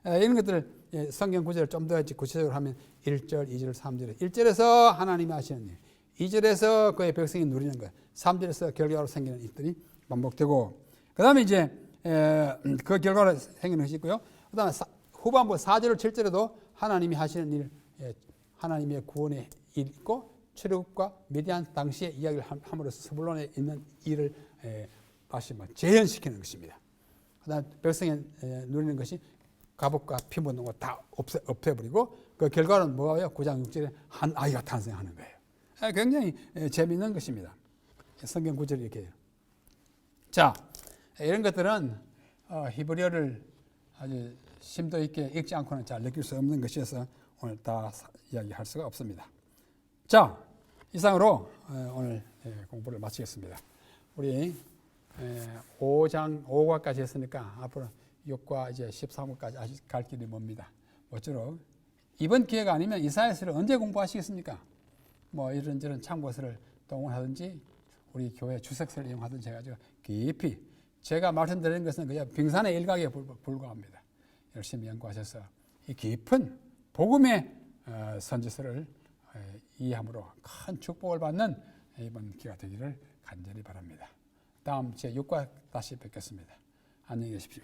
이런 것들을 성경 구절을 좀 더 구체적으로 하면 1절, 2절, 3절에 1절에서 하나님이 하시는 일, 2절에서 그의 백성이 누리는 것, 3절에서 결과로 생기는 일들이 반복되고 그 다음에 이제 그 결과로 생기는 것이 있고요. 그 다음에 후반부 4절, 7절에도 하나님이 하시는 일, 하나님의 구원의 일 있고 출애굽과 미디안 당시의 이야기를 함으로써 스불론에 있는 일을 다시 재현시키는 것입니다. 그 다음에 백성이 누리는 것이 갑옷과 피 묻는 거 다 없애버리고 그 결과는 뭐예요? 9장 6절에 한 아이가 탄생하는 거예요. 굉장히 재미있는 것입니다. 성경 구절이 이렇게 해요. 자, 이런 것들은 히브리어를 아주 심도 있게 읽지 않고는 잘 느낄 수 없는 것이어서 오늘 다 이야기할 수가 없습니다. 자, 이상으로 오늘 공부를 마치겠습니다. 우리 5과까지 했으니까 앞으로 6과 이제 13과까지 아직 갈 길이 멉니다. 모쪼록 이번 기회가 아니면 이사야서를 언제 공부하시겠습니까? 이런저런 참고서를 동원하든지 우리 교회 주석서를 이용하든지 해가지고 깊이 제가 말씀드리는 것은 그냥 빙산의 일각에 불과합니다. 열심히 연구하셔서 이 깊은 복음의 선지서를 이해함으로 큰 축복을 받는 이번 기회가 되기를 간절히 바랍니다. 다음 제6과 다시 뵙겠습니다. 안녕히 계십시오.